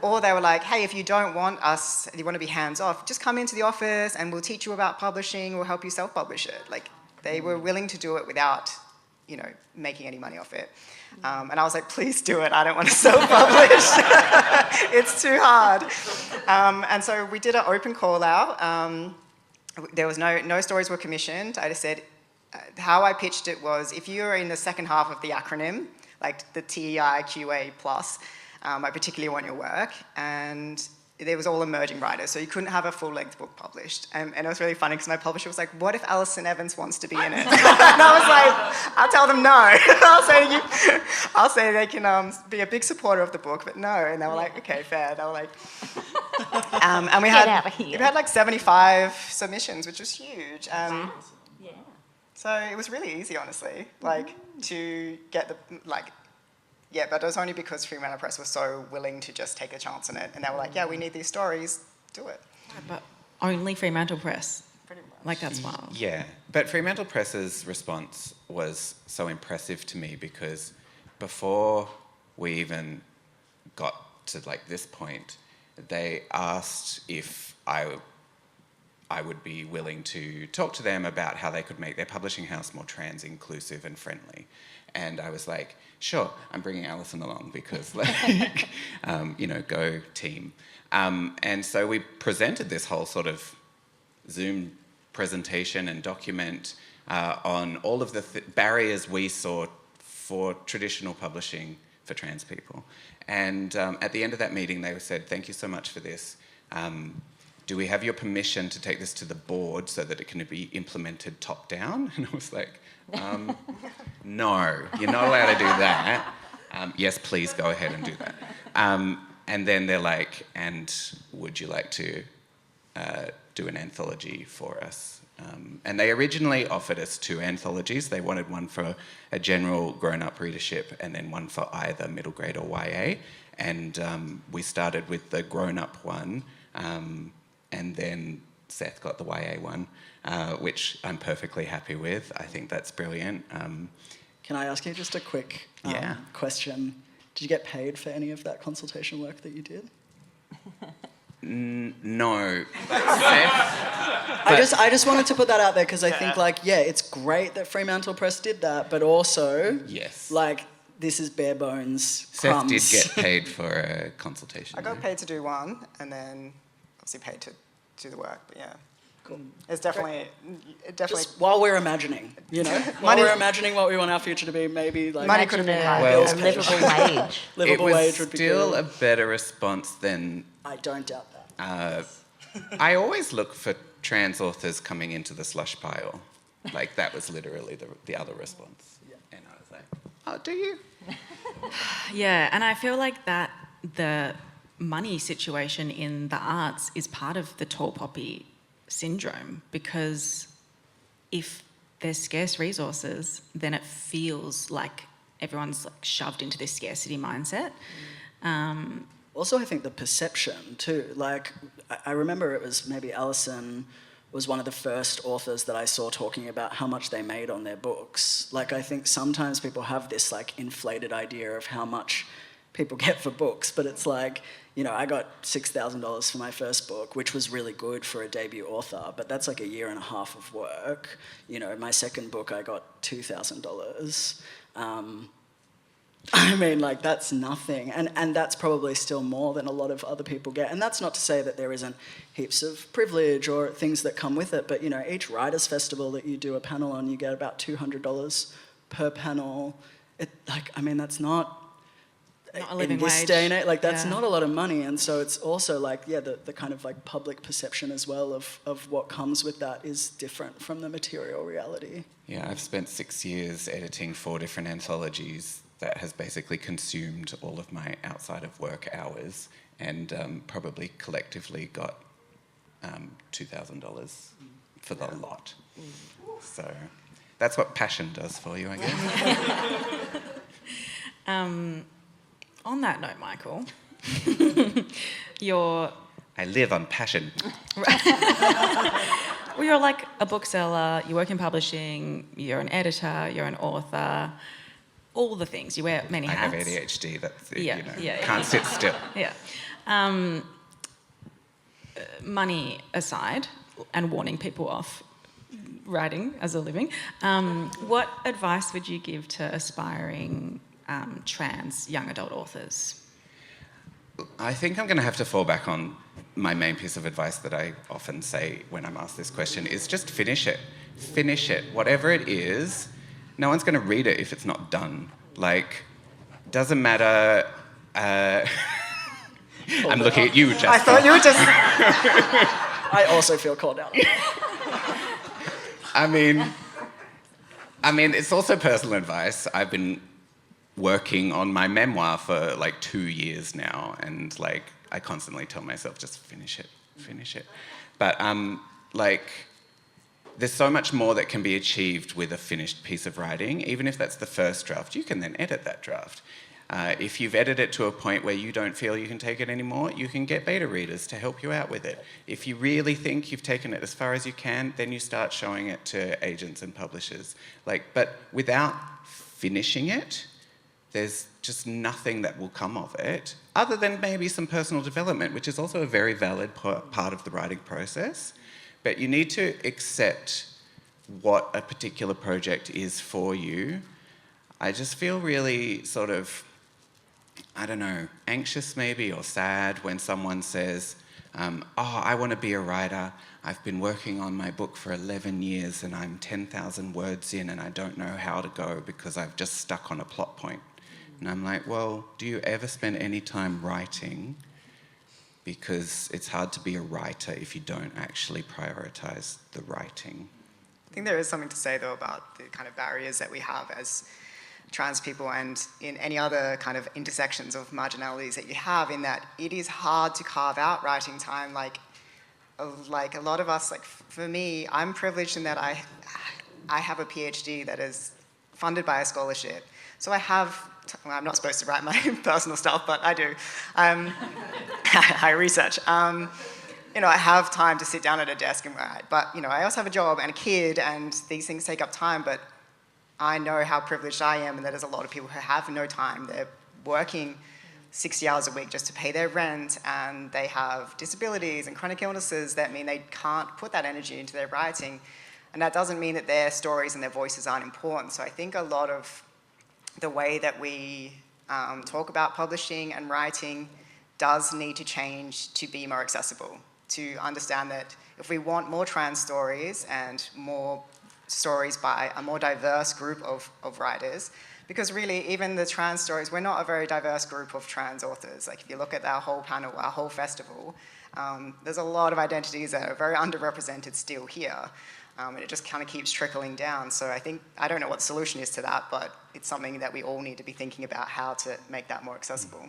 Or they were like, hey, if you don't want us, you want to be hands-off, just come into the office and we'll teach you about publishing, we'll help you self-publish it. Like, they were willing to do it without, making any money off it. And I was like, please do it. I don't want to self-publish. It's too hard. And so we did an open call out. There was no stories were commissioned. I just said, how I pitched it was, if you're in the second half of the acronym, like the TEI QA+, I particularly want your work. And there was all emerging writers, so you couldn't have a full-length book published. And it was really funny because my publisher was like, what if Alison Evans wants to be in it? And I was like, I'll tell them no. I'll say they can be a big supporter of the book, but no. And they were like, okay, fair. They were like, and we
Get out of here.
had like 75 submissions, which was huge.
Yeah.
So it was really easy, honestly, to get but it was only because Fremantle Press was so willing to just take a chance on it. And they were like, yeah, we need these stories, do it.
But only Fremantle Press.
Pretty much.
Like, that's wild.
Yeah, but Fremantle Press's response was so impressive to me because before we even got to this point, they asked if I would be willing to talk to them about how they could make their publishing house more trans inclusive and friendly. And I was like, sure, I'm bringing Alison along because, go team. And so we presented this whole sort of Zoom presentation and document on all of the barriers we saw for traditional publishing for trans people. And at the end of that meeting, they said, thank you so much for this. Do we have your permission to take this to the board so that it can be implemented top down? And I was like, no, you're not allowed to do that. Yes, please go ahead and do that. And then they're like, and would you like to do an anthology for us? And they originally offered us 2 anthologies. They wanted one for a general grown-up readership and then one for either middle grade or YA. And we started with the grown-up one, and then Seth got the YA one, which I'm perfectly happy with. I think that's brilliant.
Can I ask you just a quick
Yeah.
question? Did you get paid for any of that consultation work that you did?
No. But Seth,
I just wanted to put that out there because I think it's great that Fremantle Press did that, but also
yes.
this is bare bones
Seth
crumbs.
did get paid for a consultation.
I got paid to do one, and then obviously paid to do the work, but yeah.
Cool.
It's definitely...
Just while we're imagining, while
Money-
we're imagining what we want our future to be, maybe
Money could have been higher.
Well-
a livable wage.
livable
it was
wage would be
still
good.
a better response than
I don't doubt that.
I always look for trans authors coming into the slush pile. That was literally the other response.
Yeah.
And I was like, oh, do you?
Yeah, and I feel like that the money situation in the arts is part of the tall poppy syndrome, because if there's scarce resources, then it feels like everyone's shoved into this scarcity mindset.
also I think the perception too. Like, I remember it was maybe Alison was one of the first authors that I saw talking about how much they made on their books. Like, I think sometimes people have this like inflated idea of how much people get for books, but it's like, you know, I got $6,000 for my first book, which was really good for a debut author, but that's like a year and a half of work. You know, my second book, I got $2,000. I mean, like, that's nothing. And that's probably still more than a lot of other people get. And that's not to say that there isn't heaps of privilege or things that come with it, but, you know, each writers' festival that you do a panel on, you get about $200 per panel. That's not
Not a living
in this
wage.
day and age, like, that's
Yeah.
not a lot of money. And so it's also like, yeah, the kind of like public perception as well of what comes with that is different from the material reality.
Yeah, I've spent 6 years editing 4 different anthologies that has basically consumed all of my outside of work hours, and probably collectively got $2,000 for the lot. So that's what passion does for you, I guess.
On that note, Michael, you're
I live on passion.
well, you're like a bookseller. You work in publishing. You're an editor. You're an author. All the things. You wear many
I
hats.
have ADHD, that's it,
Yeah,
you know.
yeah,
Can't sit still.
Yeah. Money aside, and warning people off writing as a living, what advice would you give to aspiring trans young adult authors?
I think I'm going to have to fall back on my main piece of advice that I often say when I'm asked this question is just finish it. Finish it. Whatever it is, no one's going to read it if it's not done. Like, doesn't matter... I'm looking at you, Justin.
I thought you were just.
I also feel called out.
I mean, it's also personal advice. I've been working on my memoir for like 2 years now, and like I constantly tell myself, just finish it. But there's so much more that can be achieved with a finished piece of writing. Even if that's the first draft, you can then edit that draft. If you've edited it to a point where you don't feel you can take it anymore, you can get beta readers to help you out with it. If you really think you've taken it as far as you can, then you start showing it to agents and publishers. But without finishing it, there's just nothing that will come of it, other than maybe some personal development, which is also a very valid part of the writing process. But you need to accept what a particular project is for you. I just feel really sort of, I don't know, anxious maybe or sad when someone says, I want to be a writer. I've been working on my book for 11 years and I'm 10,000 words in and I don't know how to go because I've just stuck on a plot point. And I'm like, well, do you ever spend any time writing? Because it's hard to be a writer if you don't actually prioritise the writing.
I think there is something to say, though, about the kind of barriers that we have as trans people and in any other kind of intersections of marginalities that you have, in that it is hard to carve out writing time. Like a lot of us, like for me, I'm privileged in that I have a PhD that is funded by a scholarship. So I have, I'm not supposed to write my personal stuff, but I do. I research. I have time to sit down at a desk and write. But, I also have a job and a kid, and these things take up time. But I know how privileged I am, and that there's a lot of people who have no time. They're working 60 hours a week just to pay their rent, and they have disabilities and chronic illnesses that mean they can't put that energy into their writing. And that doesn't mean that their stories and their voices aren't important. So I think a lot of the way that we talk about publishing and writing does need to change to be more accessible, to understand that if we want more trans stories and more stories by a more diverse group of writers, because really even the trans stories, we're not a very diverse group of trans authors. Like if you look at our whole panel, our whole festival, there's a lot of identities that are very underrepresented still here. And it just kind of keeps trickling down. So I don't know what the solution is to that, but it's something that we all need to be thinking about how to make that more accessible.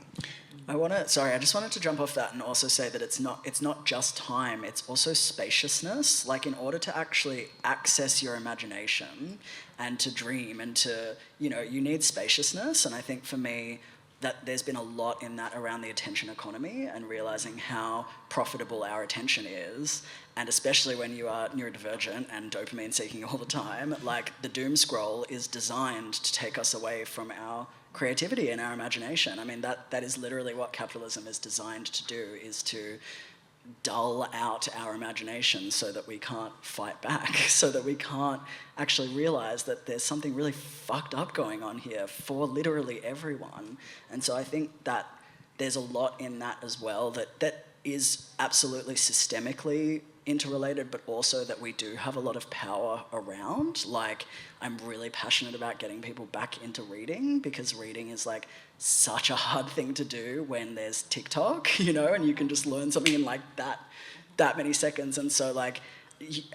I just wanted to jump off that and also say that it's not just time, it's also spaciousness. Like in order to actually access your imagination and to dream and to, you need spaciousness. And I think for me, that there's been a lot in that around the attention economy and realizing how profitable our attention is. And especially when you are neurodivergent and dopamine seeking all the time, like the doom scroll is designed to take us away from our creativity and our imagination. I mean, that is literally what capitalism is designed to do, is to dull out our imagination so that we can't fight back, so that we can't actually realize that there's something really fucked up going on here for literally everyone. And so I think that there's a lot in that as well that is absolutely systemically interrelated, but also that we do have a lot of power around. Like, I'm really passionate about getting people back into reading, because reading is like such a hard thing to do when there's TikTok, you know, and you can just learn something in like that many seconds. And so like,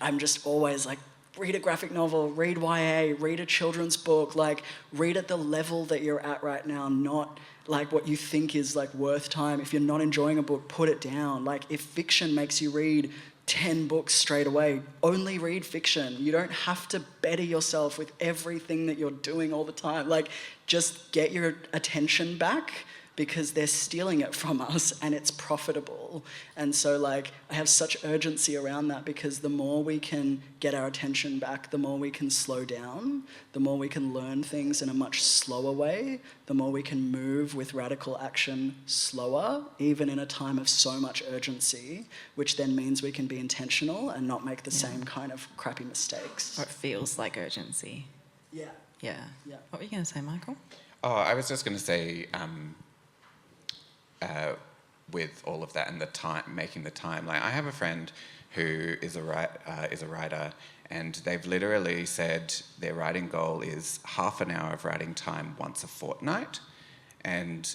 I'm just always like, read a graphic novel, read YA, read a children's book, like read at the level that you're at right now, not like what you think is like worth time. If you're not enjoying a book, put it down. Like if fiction makes you read 10 books straight away, only read fiction. You don't have to better yourself with everything that you're doing all the time. Like, just get your attention back, because they're stealing it from us and it's profitable. And so like, I have such urgency around that, because the more we can get our attention back, the more we can slow down, the more we can learn things in a much slower way, the more we can move with radical action slower, even in a time of so much urgency, which then means we can be intentional and not make the same kind of crappy mistakes.
Or it feels like urgency.
Yeah.
Yeah.
Yeah.
What were you going to say, Michael?
Oh, I was just going to say, with all of that and the time, making the time. Like, I have a friend who is a writer, and they've literally said their writing goal is half an hour of writing time once a fortnight, and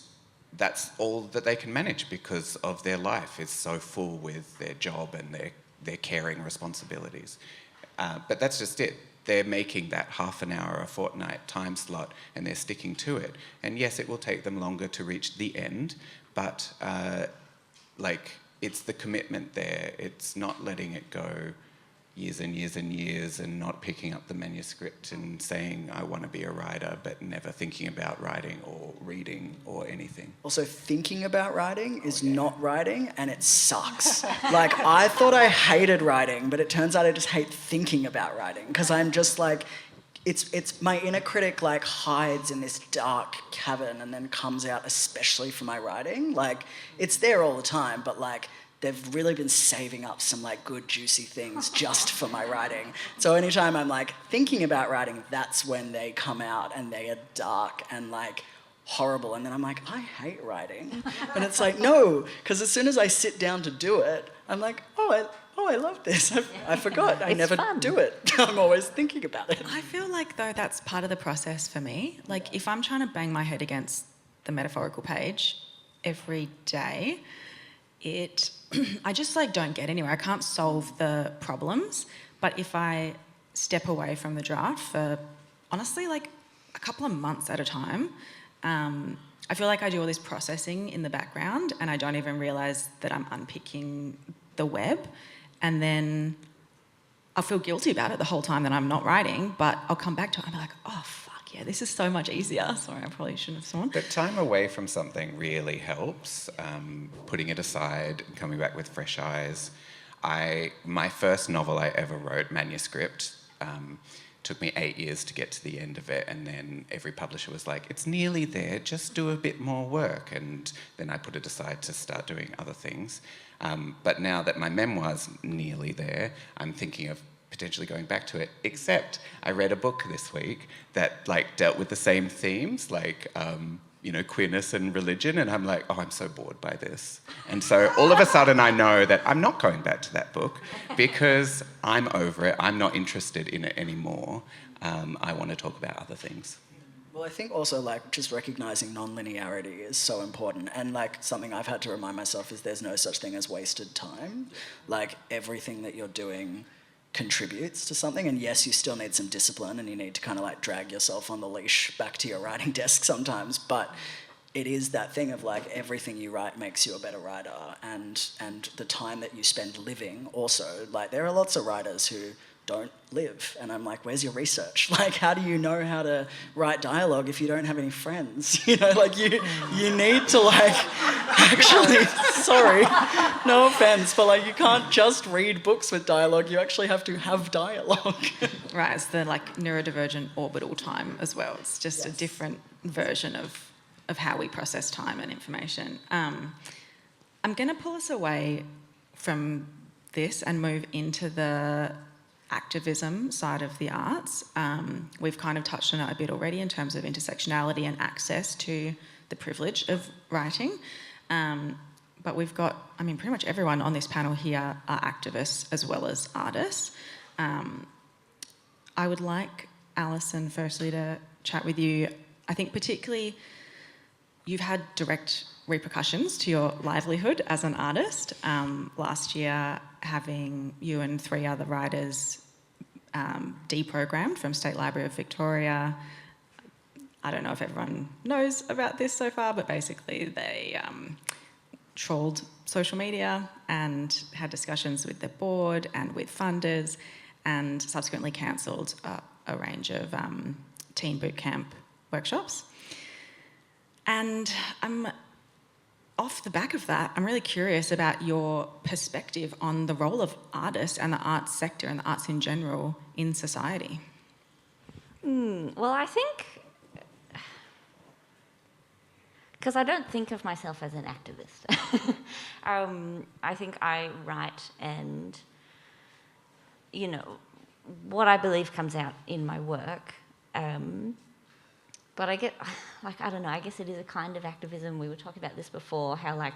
that's all that they can manage because of their life is so full with their job and their caring responsibilities. But that's just it. They're making that half an hour a fortnight time slot, and they're sticking to it. And yes, it will take them longer to reach the end, but like, it's the commitment there. It's not letting it go years and years and years and not picking up the manuscript and saying, I want to be a writer, but never thinking about writing or reading or anything.
Also, thinking about writing is not writing, and it sucks. Like, I thought I hated writing, but it turns out I just hate thinking about writing, because I'm just like, it's my inner critic like hides in this dark cavern and then comes out, especially for my writing. Like, it's there all the time, but like, they've really been saving up some like good juicy things just for my writing. So anytime I'm like thinking about writing, that's when they come out, and they are dark and like horrible. And then I'm like, I hate writing. And it's like, no, because as soon as I sit down to do it, I'm like, I love this. I forgot. I never do it. I'm always thinking about it.
I feel like, though, that's part of the process for me. Like, if I'm trying to bang my head against the metaphorical page every day, I just like don't get anywhere. I can't solve the problems. But if I step away from the draft for honestly like a couple of months at a time, I feel like I do all this processing in the background, and I don't even realise that I'm unpicking the web. And then I'll feel guilty about it the whole time that I'm not writing, but I'll come back to it and be like, oh, fuck yeah, this is so much easier. Sorry, I probably shouldn't have sworn.
But time away from something really helps, putting it aside, coming back with fresh eyes. My first novel I ever wrote, manuscript, took me 8 years to get to the end of it, and then every publisher was like, it's nearly there, just do a bit more work. And then I put it aside to start doing other things. But now that my memoir's nearly there, I'm thinking of potentially going back to it, except I read a book this week that like dealt with the same themes, like queerness and religion, and I'm like, oh, I'm so bored by this. And so all of a sudden I know that I'm not going back to that book because I'm over it. I'm not interested in it anymore. I want to talk about other things.
Well, I think also like just recognizing non-linearity is so important, and like something I've had to remind myself is there's no such thing as wasted time. Like everything that you're doing contributes to something, and yes, you still need some discipline and you need to kind of like drag yourself on the leash back to your writing desk sometimes, but it is that thing of like everything you write makes you a better writer, and the time that you spend living also. Like there are lots of writers who don't live. And I'm like, where's your research? Like, how do you know how to write dialogue if you don't have any friends? You know, like you need to like, actually, sorry, no offense, but like you can't just read books with dialogue, you actually have to have dialogue.
Right, it's the like neurodivergent orbital time as well. It's just a
Yes.
different version of how we process time and information. I'm going to pull us away from this and move into the activism side of the arts. We've kind of touched on it a bit already in terms of intersectionality and access to the privilege of writing. But we've got, I mean, pretty much everyone on this panel here are activists as well as artists. I would like Alison firstly to chat with you. I think particularly you've had direct repercussions to your livelihood as an artist. Last year, having you and 3 other writers deprogrammed from State Library of Victoria. I don't know if everyone knows about this so far, but basically they trolled social media and had discussions with the board and with funders, and subsequently cancelled a range of teen boot camp workshops. And off the back of that, I'm really curious about your perspective on the role of artists and the arts sector and the arts in general in society.
Well, I think, because I don't think of myself as an activist. I think I write and, you know, what I believe comes out in my work. But I get, like, I don't know, I guess it is a kind of activism. We were talking about this before, how, like,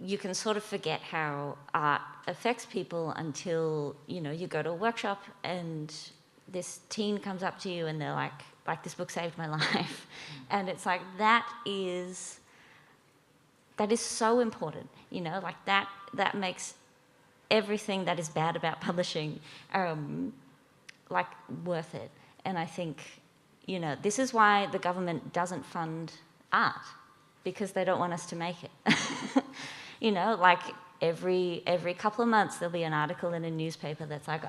you can sort of forget how art affects people until, you know, you go to a workshop and this teen comes up to you and they're like, this book saved my life. And it's like, that is so important, you know, like that makes everything that is bad about publishing, like, worth it. And I think, you know, this is why the government doesn't fund art, because they don't want us to make it. You know, like every couple of months there'll be an article in a newspaper that's like,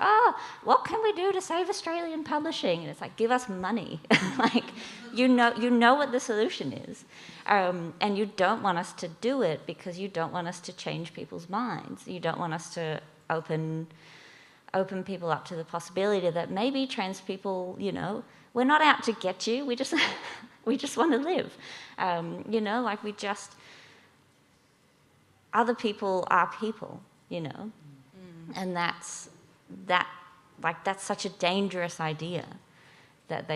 what can we do to save Australian publishing? And it's like, give us money. Like, you know what the solution is. And you don't want us to do it because you don't want us to change people's minds. You don't want us to open people up to the possibility that maybe trans people, you know, we're not out to get you. We just want to live. You know, like other people are people, you know, and that's such a dangerous idea that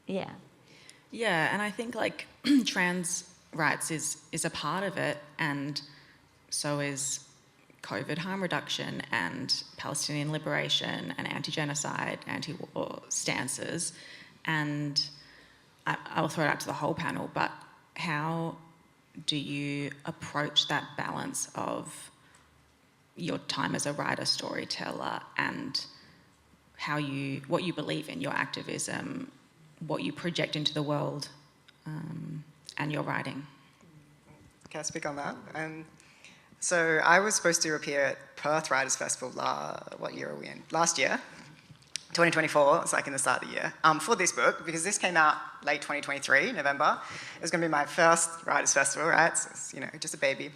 yeah.
Yeah, and I think, like, trans rights is a part of it, and so is COVID harm reduction and Palestinian liberation and anti-genocide, anti-war stances. And I'll throw it out to the whole panel, but how do you approach that balance of your time as a writer, storyteller, and what you believe in, your activism, what you project into the world, and your writing?
Can I speak on that? So I was supposed to appear at Perth Writers Festival, what year are we in? Last year, 2024, it's like in the start of the year, for this book, because this came out late 2023, November. It was going to be my first Writers Festival, right? So it's, you know, just a baby.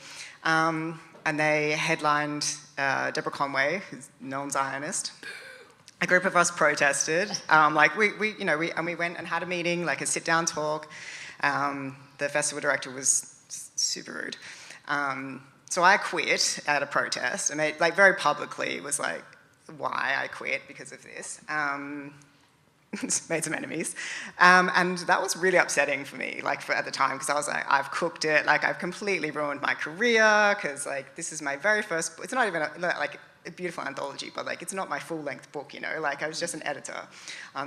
And they headlined Deborah Conway, who's a known Zionist. A group of us protested. We went and had a meeting, like a sit-down talk. The festival director was super rude. So I quit at a protest, and they, like, very publicly was like, why I quit because of this. Made some enemies. And that was really upsetting for me, like, at the time, because I was like, I've cooked it, like, I've completely ruined my career, because, like, this is my very first, it's not even, a beautiful anthology, but, like, it's not my full-length book, you know? Like, I was just an editor.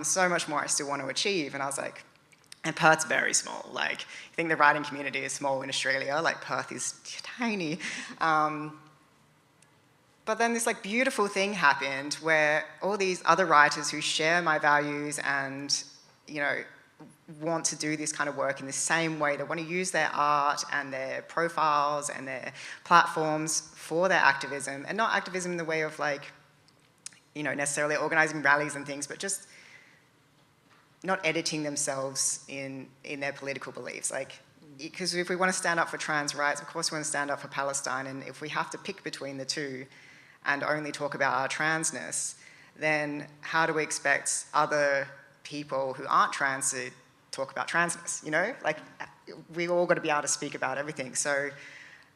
So much more I still want to achieve, and I was like, and Perth's very small. Like, I think the writing community is small in Australia. Like, Perth is tiny. But then this, like, beautiful thing happened where all these other writers who share my values and, you know, want to do this kind of work in the same way, they want to use their art and their profiles and their platforms for their activism, and not activism in the way of, like, necessarily organising rallies and things, but just not editing themselves in their political beliefs. Because if we want to stand up for trans rights, of course we want to stand up for Palestine, and if we have to pick between the two and only talk about our transness, then how do we expect other people who aren't trans to talk about transness, we all got to be able to speak about everything. So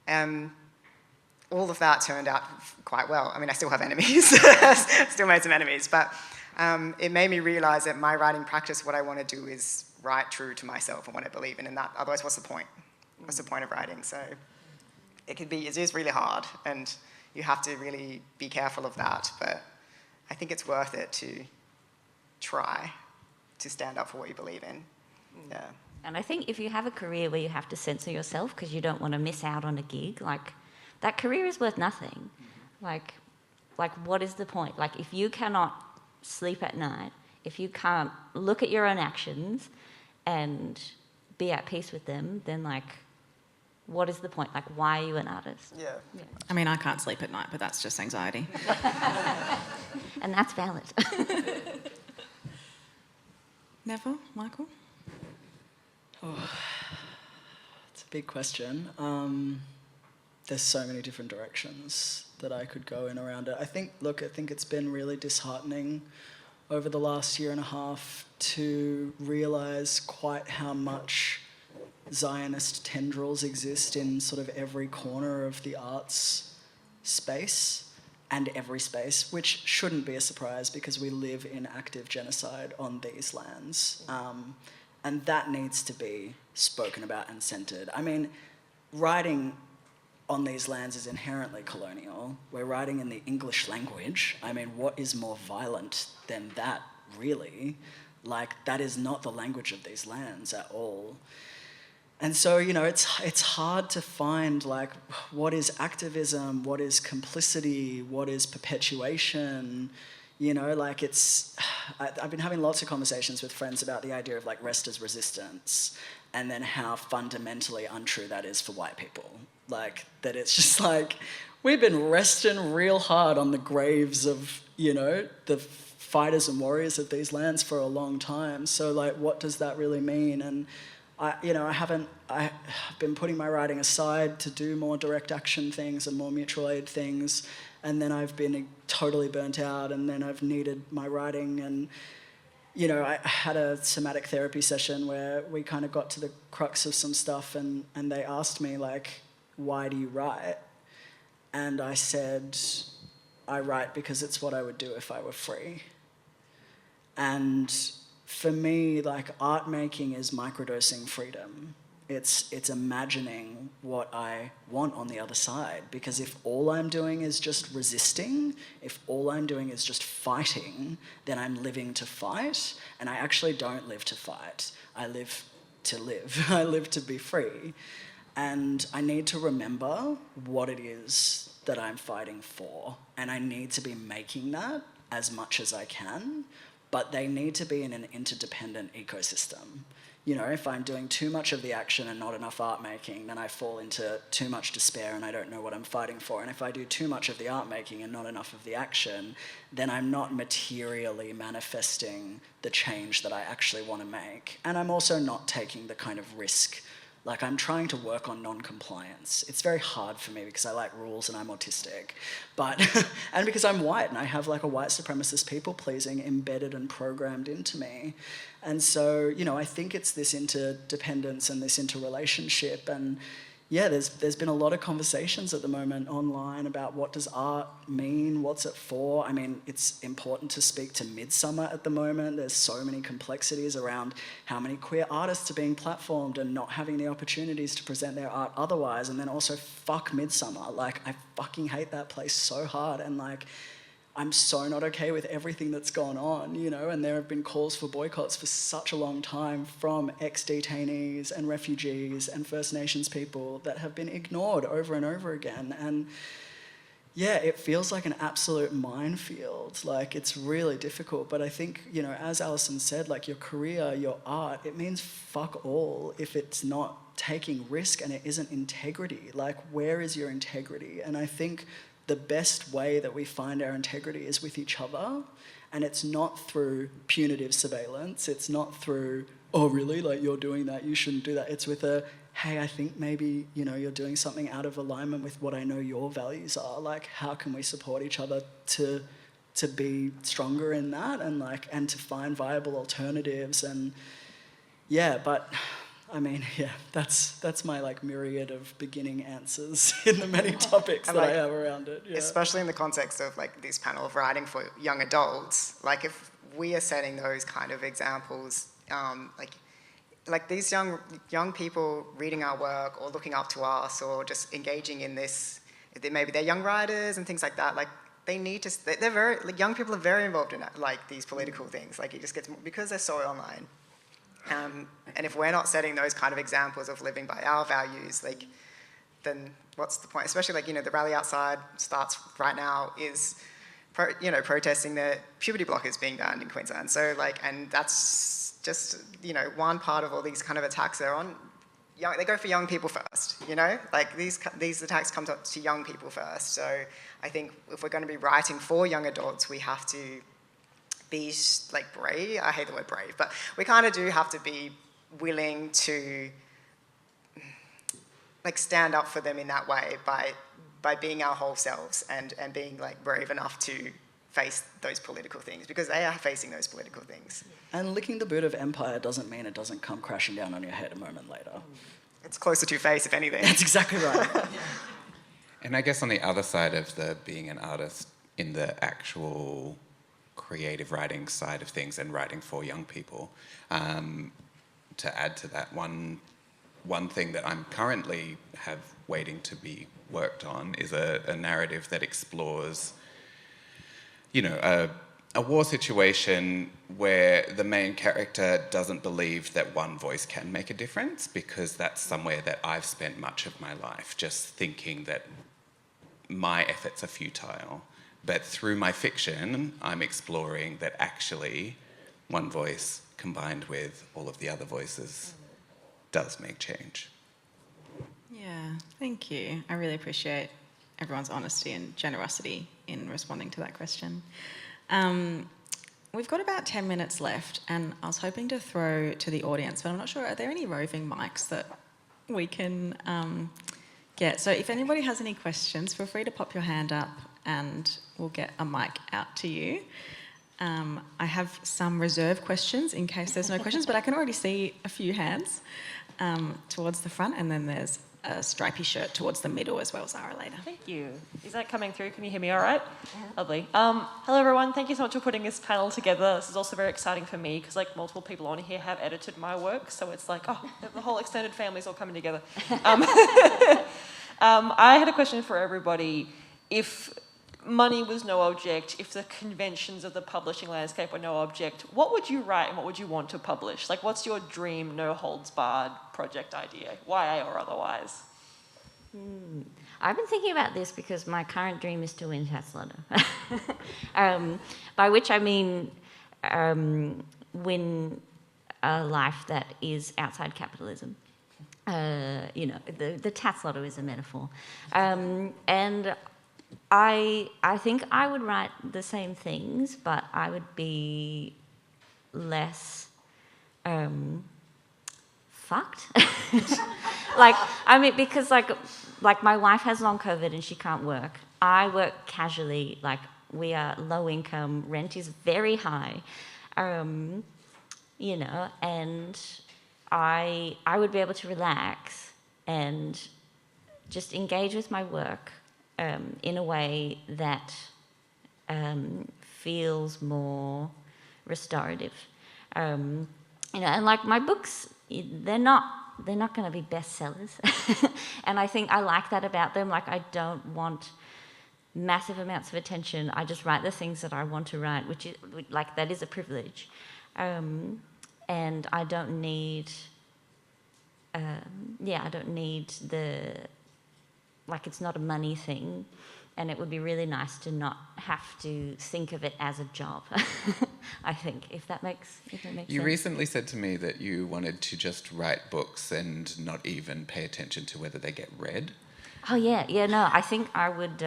all of that turned out quite well. I mean, I still have enemies, still made some enemies, but it made me realise that my writing practice, what I want to do is write true to myself and what I believe in, and that, otherwise what's the point? What's the point of writing? So it is really hard, and you have to really be careful of that, but I think it's worth it to try to stand up for what you believe in. Yeah.
And I think if you have a career where you have to censor yourself because you don't want to miss out on a gig, that career is worth nothing. Like what is the point? If you cannot sleep at night, if you can't look at your own actions and be at peace with them, then what is the point? Why are you an artist?
Yeah.
I mean, I can't sleep at night, but that's just anxiety.
And that's valid.
Neville, Michael?
It's a big question. There's so many different directions that I could go in around it. I think it's been really disheartening over the last year and a half to realise quite how much Zionist tendrils exist in sort of every corner of the arts space and every space, which shouldn't be a surprise because we live in active genocide on these lands. And that needs to be spoken about and centred. I mean, writing on these lands is inherently colonial. We're writing in the English language. I mean, what is more violent than that, really? That is not the language of these lands at all. And so, it's hard to find, what is activism, what is complicity, what is perpetuation. I've been having lots of conversations with friends about the idea of rest as resistance, and then how fundamentally untrue that is for white people. That it's just we've been resting real hard on the graves of, the fighters and warriors of these lands for a long time. So what does that really mean? And I've been putting my writing aside to do more direct action things and more mutual aid things. And then I've been totally burnt out, and then I've needed my writing. And, I had a somatic therapy session where we kind of got to the crux of some stuff, and they asked me, why do you write? And I said, I write because it's what I would do if I were free. And for me, art making is microdosing freedom. It's imagining what I want on the other side. Because if all I'm doing is just resisting, if all I'm doing is just fighting, then I'm living to fight. And I actually don't live to fight. I live to live. I live to be free. And I need to remember what it is that I'm fighting for. And I need to be making that as much as I can. But they need to be in an interdependent ecosystem. If I'm doing too much of the action and not enough art making, then I fall into too much despair and I don't know what I'm fighting for. And if I do too much of the art making and not enough of the action, then I'm not materially manifesting the change that I actually want to make. And I'm also not taking the kind of risk. I'm trying to work on non-compliance. It's very hard for me because I like rules and I'm autistic. And because I'm white and I have a white supremacist people-pleasing embedded and programmed into me. And so, I think it's this interdependence and this interrelationship. And yeah, there's been a lot of conversations at the moment online about what does art mean, what's it for. I mean, it's important to speak to Midsummer at the moment. There's so many complexities around how many queer artists are being platformed and not having the opportunities to present their art otherwise. And then also, fuck Midsummer. I fucking hate that place so hard. And I'm so not okay with everything that's gone on, and there have been calls for boycotts for such a long time from ex-detainees and refugees and First Nations people that have been ignored over and over again. And yeah, it feels like an absolute minefield. It's really difficult. But I think, as Alison said, your career, your art, it means fuck all if it's not taking risk and it isn't integrity. Where is your integrity? And I think the best way that we find our integrity is with each other, and it's not through punitive surveillance. It's not through, oh really, like you're doing that, you shouldn't do that. It's with a, hey, I think maybe, you know, you're doing something out of alignment with what I know your values are. Like, how can we support each other to be stronger in that, and to find viable alternatives? And yeah, but I mean, yeah, that's my like myriad of beginning answers in the many topics that I have around it. Yeah.
Especially in the context of like this panel of writing for young adults, like if we are setting those kind of examples, like these young people reading our work or looking up to us or just engaging in this, maybe they're young writers and things like that, like they need to, they're very, like young people are very involved in like these political things, like it just gets, because they're so online. And if we're not setting those kind of examples of living by our values, like, then what's the point? Especially like, you know, the rally outside starts right now is, protesting that puberty blockers being banned in Queensland. So like, and that's just, you know, one part of all these kind of attacks are on young, they go for young people first, you know? Like these attacks come to young people first. So I think if we're going to be writing for young adults, we have to be like brave. I hate the word brave, but we kind of do have to be willing to like stand up for them in that way by being our whole selves and being like brave enough to face those political things, because they are facing those political things.
And licking the boot of empire doesn't mean it doesn't come crashing down on your head a moment later.
It's closer to face, if anything.
That's exactly right.
And I guess on the other side of the being an artist in the actual creative writing side of things and writing for young people, to add to that, one thing that I'm currently have waiting to be worked on is a narrative that explores, you know, a war situation where the main character doesn't believe that one voice can make a difference, because that's somewhere that I've spent much of my life, just thinking that my efforts are futile. But through my fiction, I'm exploring that actually one voice combined with all of the other voices does make change.
Yeah, thank you. I really appreciate everyone's honesty and generosity in responding to that question. We've got about 10 minutes left, and I was hoping to throw to the audience, but I'm not sure, are there any roving mics that we can get? So if anybody has any questions, feel free to pop your hand up and we'll get a mic out to you. I have some reserve questions in case there's no questions, but I can already see a few hands towards the front, and then there's a stripy shirt towards the middle as well, Zara, later.
Thank you. Is that coming through? Can you hear me all right? Yeah. Lovely. Hello, everyone. Thank you so much for putting this panel together. This is also very exciting for me because like multiple people on here have edited my work, so it's like, oh, the whole extended family's all coming together. I had a question for everybody. If money was no object, if the conventions of the publishing landscape were no object, what would you write and what would you want to publish? Like, what's your dream, no holds barred project idea, YA or otherwise?
I've been thinking about this because my current dream is to win TASLotto. By which I mean win a life that is outside capitalism. You know, the TASLotto is a metaphor. And I think I would write the same things, but I would be less fucked. Like, I mean, because like my wife has long COVID and she can't work. I work casually, like we are low income, rent is very high, you know, and I would be able to relax and just engage with my work in a way that feels more restorative. You know, and like my books, they're not going to be bestsellers. And I think I like that about them. Like, I don't want massive amounts of attention. I just write the things that I want to write, which is like, that is a privilege. And I don't need, I don't need it's not a money thing. And it would be really nice to not have to think of it as a job, I think, if that makes sense.
You recently said to me that you wanted to just write books and not even pay attention to whether they get read.
Oh yeah, no. I think I would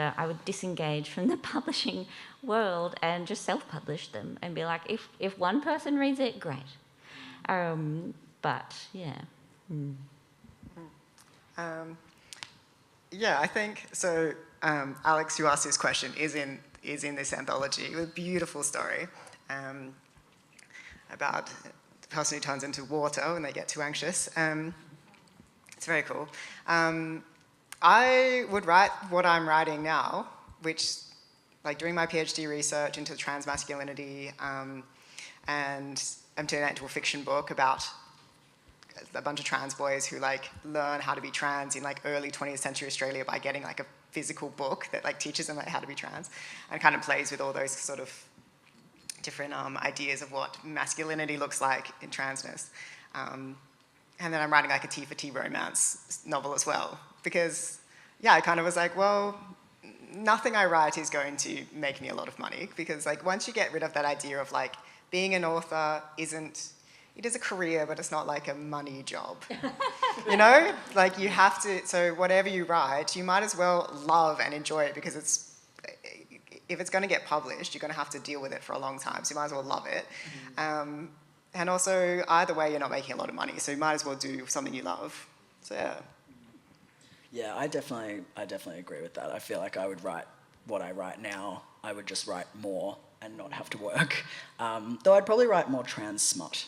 disengage from the publishing world and just self-publish them and be like, if one person reads it, great. But yeah.
Yeah, I think so. Alex, who asked this question, is in this anthology. It was a beautiful story about the person who turns into water when they get too anxious. It's very cool. I would write what I'm writing now, which, like, doing my PhD research into transmasculinity, and I'm turning that into a fiction book about a bunch of trans boys who like learn how to be trans in like early 20th century Australia by getting like a physical book that like teaches them like, how to be trans, and kind of plays with all those sort of different ideas of what masculinity looks like in transness. And then I'm writing like a T for T romance novel as well, because yeah, I kind of was like, well, nothing I write is going to make me a lot of money, because like once you get rid of that idea of like being an author it is a career, but it's not like a money job. You know? Like you have to, so whatever you write, you might as well love and enjoy it, because if it's going to get published, you're going to have to deal with it for a long time, so you might as well love it. And also, either way, you're not making a lot of money, so you might as well do something you love. So yeah.
Yeah, I definitely agree with that. I feel like I would write what I write now. I would just write more and not have to work. Though I'd probably write more trans smut.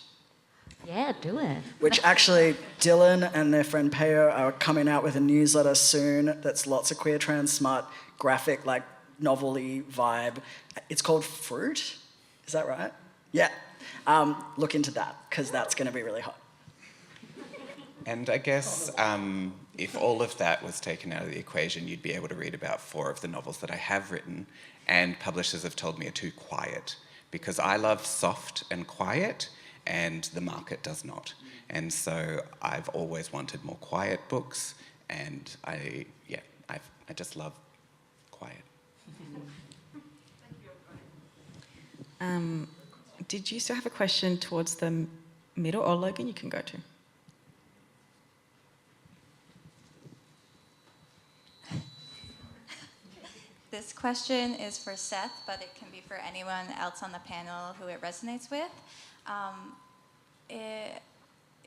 Yeah, do it.
Which actually, Dylan and their friend Peo are coming out with a newsletter soon that's lots of queer trans smut, graphic, like novel-y vibe. It's called Fruit. Is that right? Yeah. Look into that, because that's going to be really hot.
And I guess if all of that was taken out of the equation, you'd be able to read about 4 of the novels that I have written, and publishers have told me are too quiet, because I love soft and quiet, and the market does not. And so I've always wanted more quiet books, and I just love quiet.
Did you still have a question towards the middle, or Logan, you can go to?
This question is for Seth, but it can be for anyone else on the panel who it resonates with.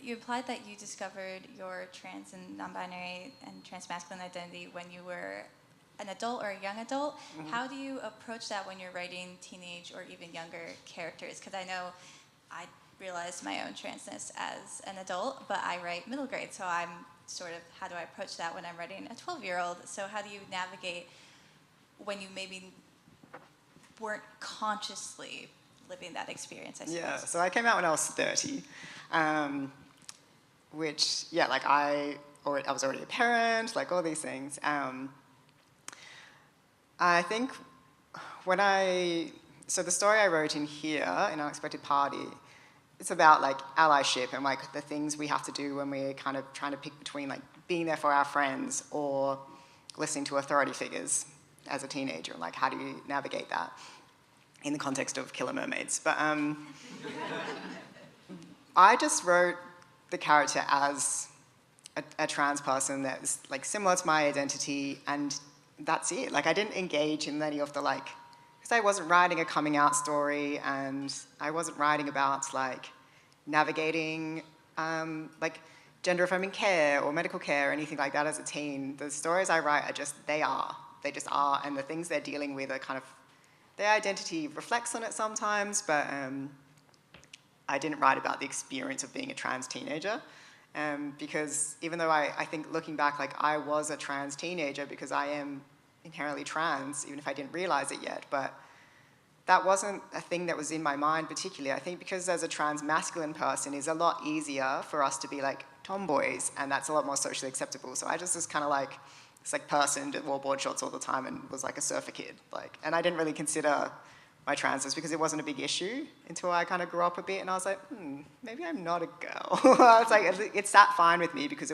You implied that you discovered your trans and non-binary and transmasculine identity when you were an adult or a young adult. Mm-hmm. How do you approach that when you're writing teenage or even younger characters? Because I know I realized my own transness as an adult, but I write middle grade, so I'm sort of, how do I approach that when I'm writing a 12-year-old? So how do you navigate when you maybe weren't consciously living that experience, I suppose?
Yeah, so I came out when I was 30, which, yeah, like I was already a parent, like all these things. I think so the story I wrote in here, in Unexpected Party, it's about like allyship and like the things we have to do when we're kind of trying to pick between like being there for our friends or listening to authority figures as a teenager, and like how do you navigate that in the context of Killer Mermaids. But I just wrote the character as a trans person that was like similar to my identity, and that's it. Like I didn't engage in any of the like, because I wasn't writing a coming out story, and I wasn't writing about like navigating like gender affirming care or medical care or anything like that as a teen. The stories I write are just, they just are, and the things they're dealing with are kind of, their identity reflects on it sometimes, but I didn't write about the experience of being a trans teenager. Because even though I think looking back, like I was a trans teenager because I am inherently trans, even if I didn't realize it yet, but that wasn't a thing that was in my mind particularly. I think because as a trans masculine person, it's a lot easier for us to be like tomboys, and that's a lot more socially acceptable. So I just was kind of like this like person that wore board shorts all the time and was like a surfer kid, like, and I didn't really consider my transness because it wasn't a big issue until I kind of grew up a bit, and I was like, maybe I'm not a girl. It's like, it sat fine with me because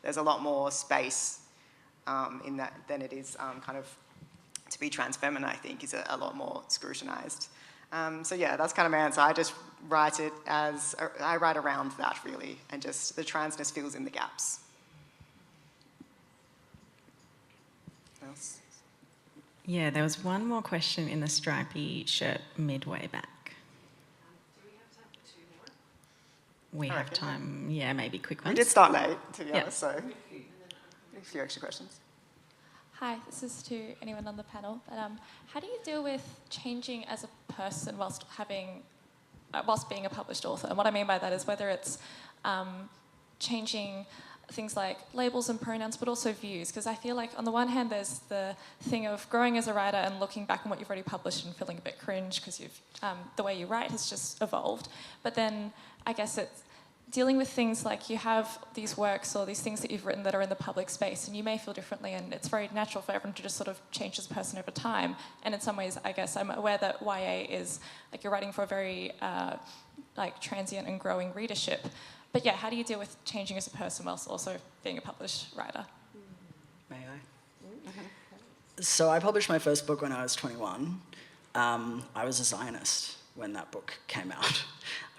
there's a lot more space in that than it is kind of to be trans feminine, I think, is a lot more scrutinized. So yeah, that's kind of my answer. I just write it as, I write around that really, and just the transness fills in the gaps. else?
Yeah, there was one more question in the stripy shirt midway back. We have time, yeah, maybe quick
We
ones.
did start late, to be
Yeah.
honest, so a few extra questions.
Hi, this is to anyone on the panel. But how do you deal with changing as a person whilst being a published author? And what I mean by that is whether it's changing things like labels and pronouns, but also views. Because I feel like on the one hand, there's the thing of growing as a writer and looking back on what you've already published and feeling a bit cringe because the way you write has just evolved. But then I guess it's dealing with things like you have these works or these things that you've written that are in the public space and you may feel differently, and it's very natural for everyone to just sort of change as a person over time. And in some ways, I guess I'm aware that YA is, like, you're writing for a very transient and growing readership. But yeah, how do you deal with changing as a person whilst also being a published writer?
May I? So I published my first book when I was 21. I was a Zionist when that book came out.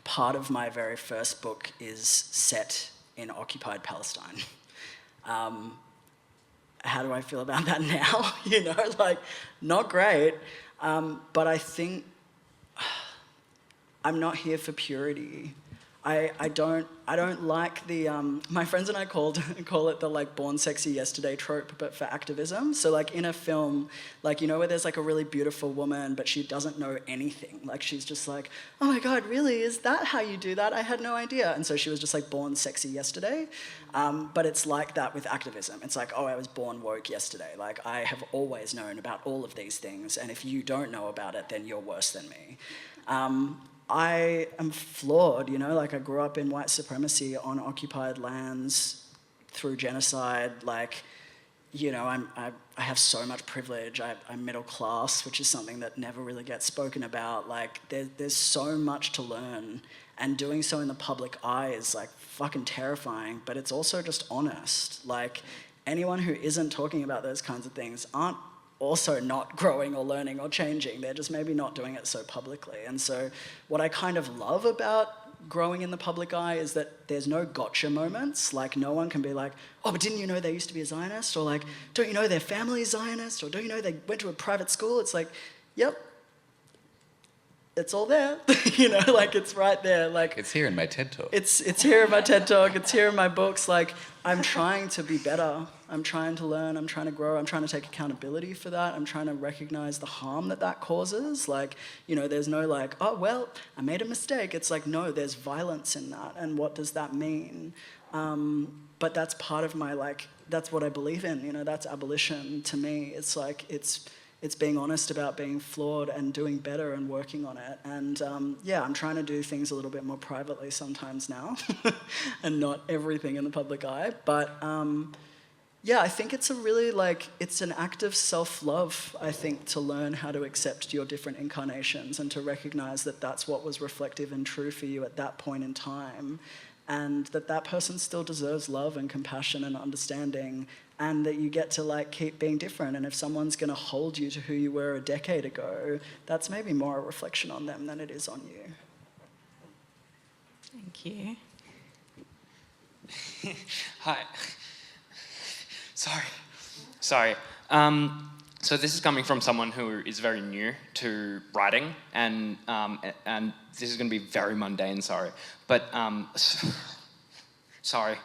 Part of my very first book is set in occupied Palestine. How do I feel about that now? Not great. But I think I'm not here for purity. I don't like the my friends and I call it the born sexy yesterday trope, but for activism. So in a film, where there's a really beautiful woman, but she doesn't know anything. She's just oh my God, really? Is that how you do that? I had no idea. And so she was just born sexy yesterday. But it's like that with activism. It's oh, I was born woke yesterday. I have always known about all of these things, and if you don't know about it, then you're worse than me. I am flawed, I grew up in white supremacy on occupied lands through genocide. I have so much privilege. I'm middle class, which is something that never really gets spoken about. There's so much to learn, and doing so in the public eye is fucking terrifying, but it's also just honest. Anyone who isn't talking about those kinds of things aren't also not growing or learning or changing. They're just maybe not doing it so publicly. And so what I kind of love about growing in the public eye is that there's no gotcha moments. No one can be oh, but didn't you know they used to be a Zionist? Or don't you know their family is Zionist? Or don't you know they went to a private school? It's yep, it's all there. It's right there.
It's here in my TED Talk.
It's here in my TED Talk. It's here in my books. I'm trying to be better. I'm trying to learn. I'm trying to grow. I'm trying to take accountability for that. I'm trying to recognize the harm that causes. There's no oh, well, I made a mistake. It's no, there's violence in that. And what does that mean? But that's part of my, that's what I believe in. That's abolition to me. It's it's being honest about being flawed and doing better and working on it. And I'm trying to do things a little bit more privately sometimes now and not everything in the public eye. But I think it's a really it's an act of self-love, I think, to learn how to accept your different incarnations and to recognize that that's what was reflective and true for you at that point in time, and that person still deserves love and compassion and understanding, and that you get to keep being different. And if someone's going to hold you to who you were a decade ago, that's maybe more a reflection on them than it is on you.
Thank you.
Hi. Sorry. So this is coming from someone who is very new to writing, and this is going to be very mundane. Sorry, but sorry.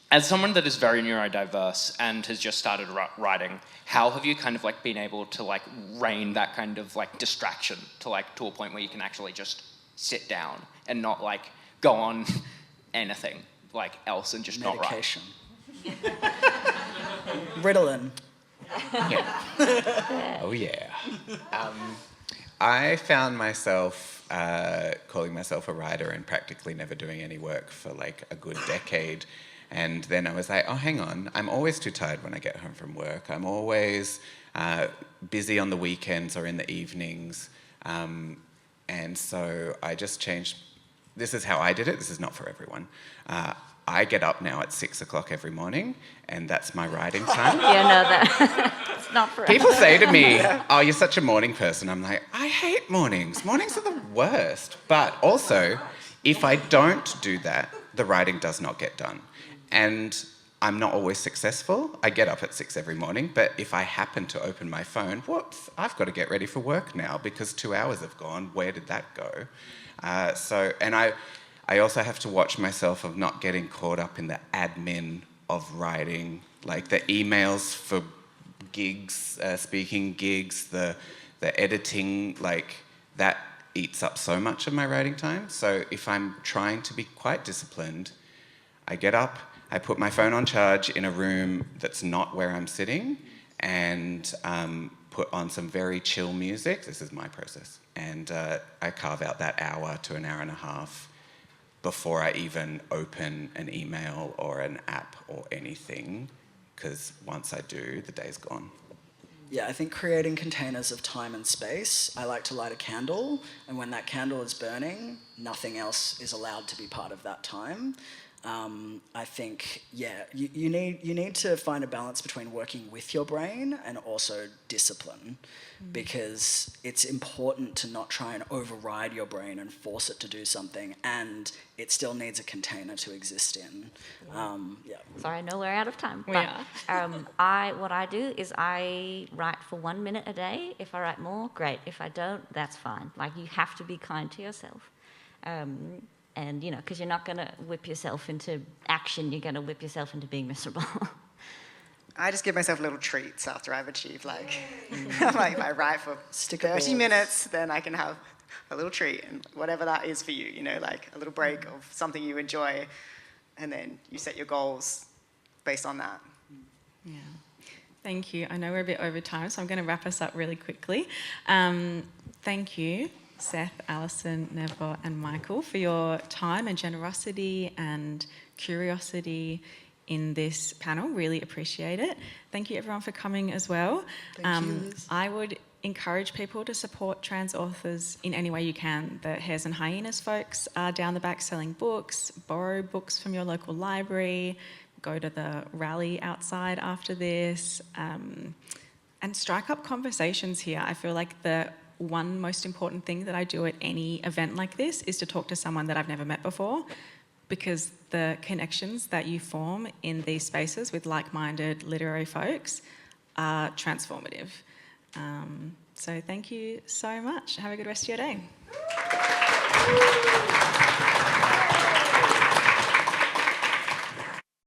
As someone that is very neurodiverse and has just started writing, how have you kind of been able to rein that kind of distraction to a point where you can actually just sit down and not go on anything else and just
Medication. Not write? Ritalin.
Yeah. Oh yeah. I found myself calling myself a writer and practically never doing any work for a good decade. And then I was oh, hang on, I'm always too tired when I get home from work. I'm always busy on the weekends or in the evenings. And so I just changed. This is how I did it. This is not for everyone. I get up now at 6 o'clock every morning, and that's my writing time.
It's not for
People say to me, oh, you're such a morning person. I'm I hate mornings. Mornings are the worst. But also, if I don't do that, the writing does not get done. And I'm not always successful. I get up at 6 every morning, but if I happen to open my phone, whoops, I've got to get ready for work now because 2 hours have gone. Where did that go? And I also have to watch myself of not getting caught up in the admin of writing, like the emails for gigs, speaking gigs, the editing, like that eats up so much of my writing time. So if I'm trying to be quite disciplined, I get up, I put my phone on charge in a room that's not where I'm sitting, and put on some very chill music. This is my process. And I carve out that hour to an hour and a half before I even open an email or an app or anything, because once I do, the day's gone.
Yeah, I think creating containers of time and space. I like to light a candle, and when that candle is burning, nothing else is allowed to be part of that time. I think, yeah, you need to find a balance between working with your brain and also discipline, because it's important to not try and override your brain and force it to do something, and it still needs a container to exist in. Yeah.
Sorry, I know we're out of time.
We
But
are.
what I do is I write for 1 minute a day. If I write more, great. If I don't, that's fine. Like, you have to be kind to yourself. And, you know, because you're not going to whip yourself into action, you're going to whip yourself into being miserable.
I just give myself little treats after I've achieved, like, like if I write for 30 minutes, then I can have a little treat, and whatever that is for you, you know, like a little break of something you enjoy, and then you set your goals based on that.
Yeah. Thank you. I know we're a bit over time, so I'm going to wrap us up really quickly. Thank you, Seth, Alison, Nevo, and Michael, for your time and generosity and curiosity in this panel. Really appreciate it. Thank you, everyone, for coming as well.
Thank you, Liz.
I would encourage people to support trans authors in any way you can. The Hares and Hyenas folks are down the back selling books. Borrow books from your local library. Go to the rally outside after this. And strike up conversations here. I feel like the one most important thing that I do at any event like this is to talk to someone that I've never met before, because the connections that you form in these spaces with like-minded literary folks are transformative. So thank you so much. Have a good rest of your day.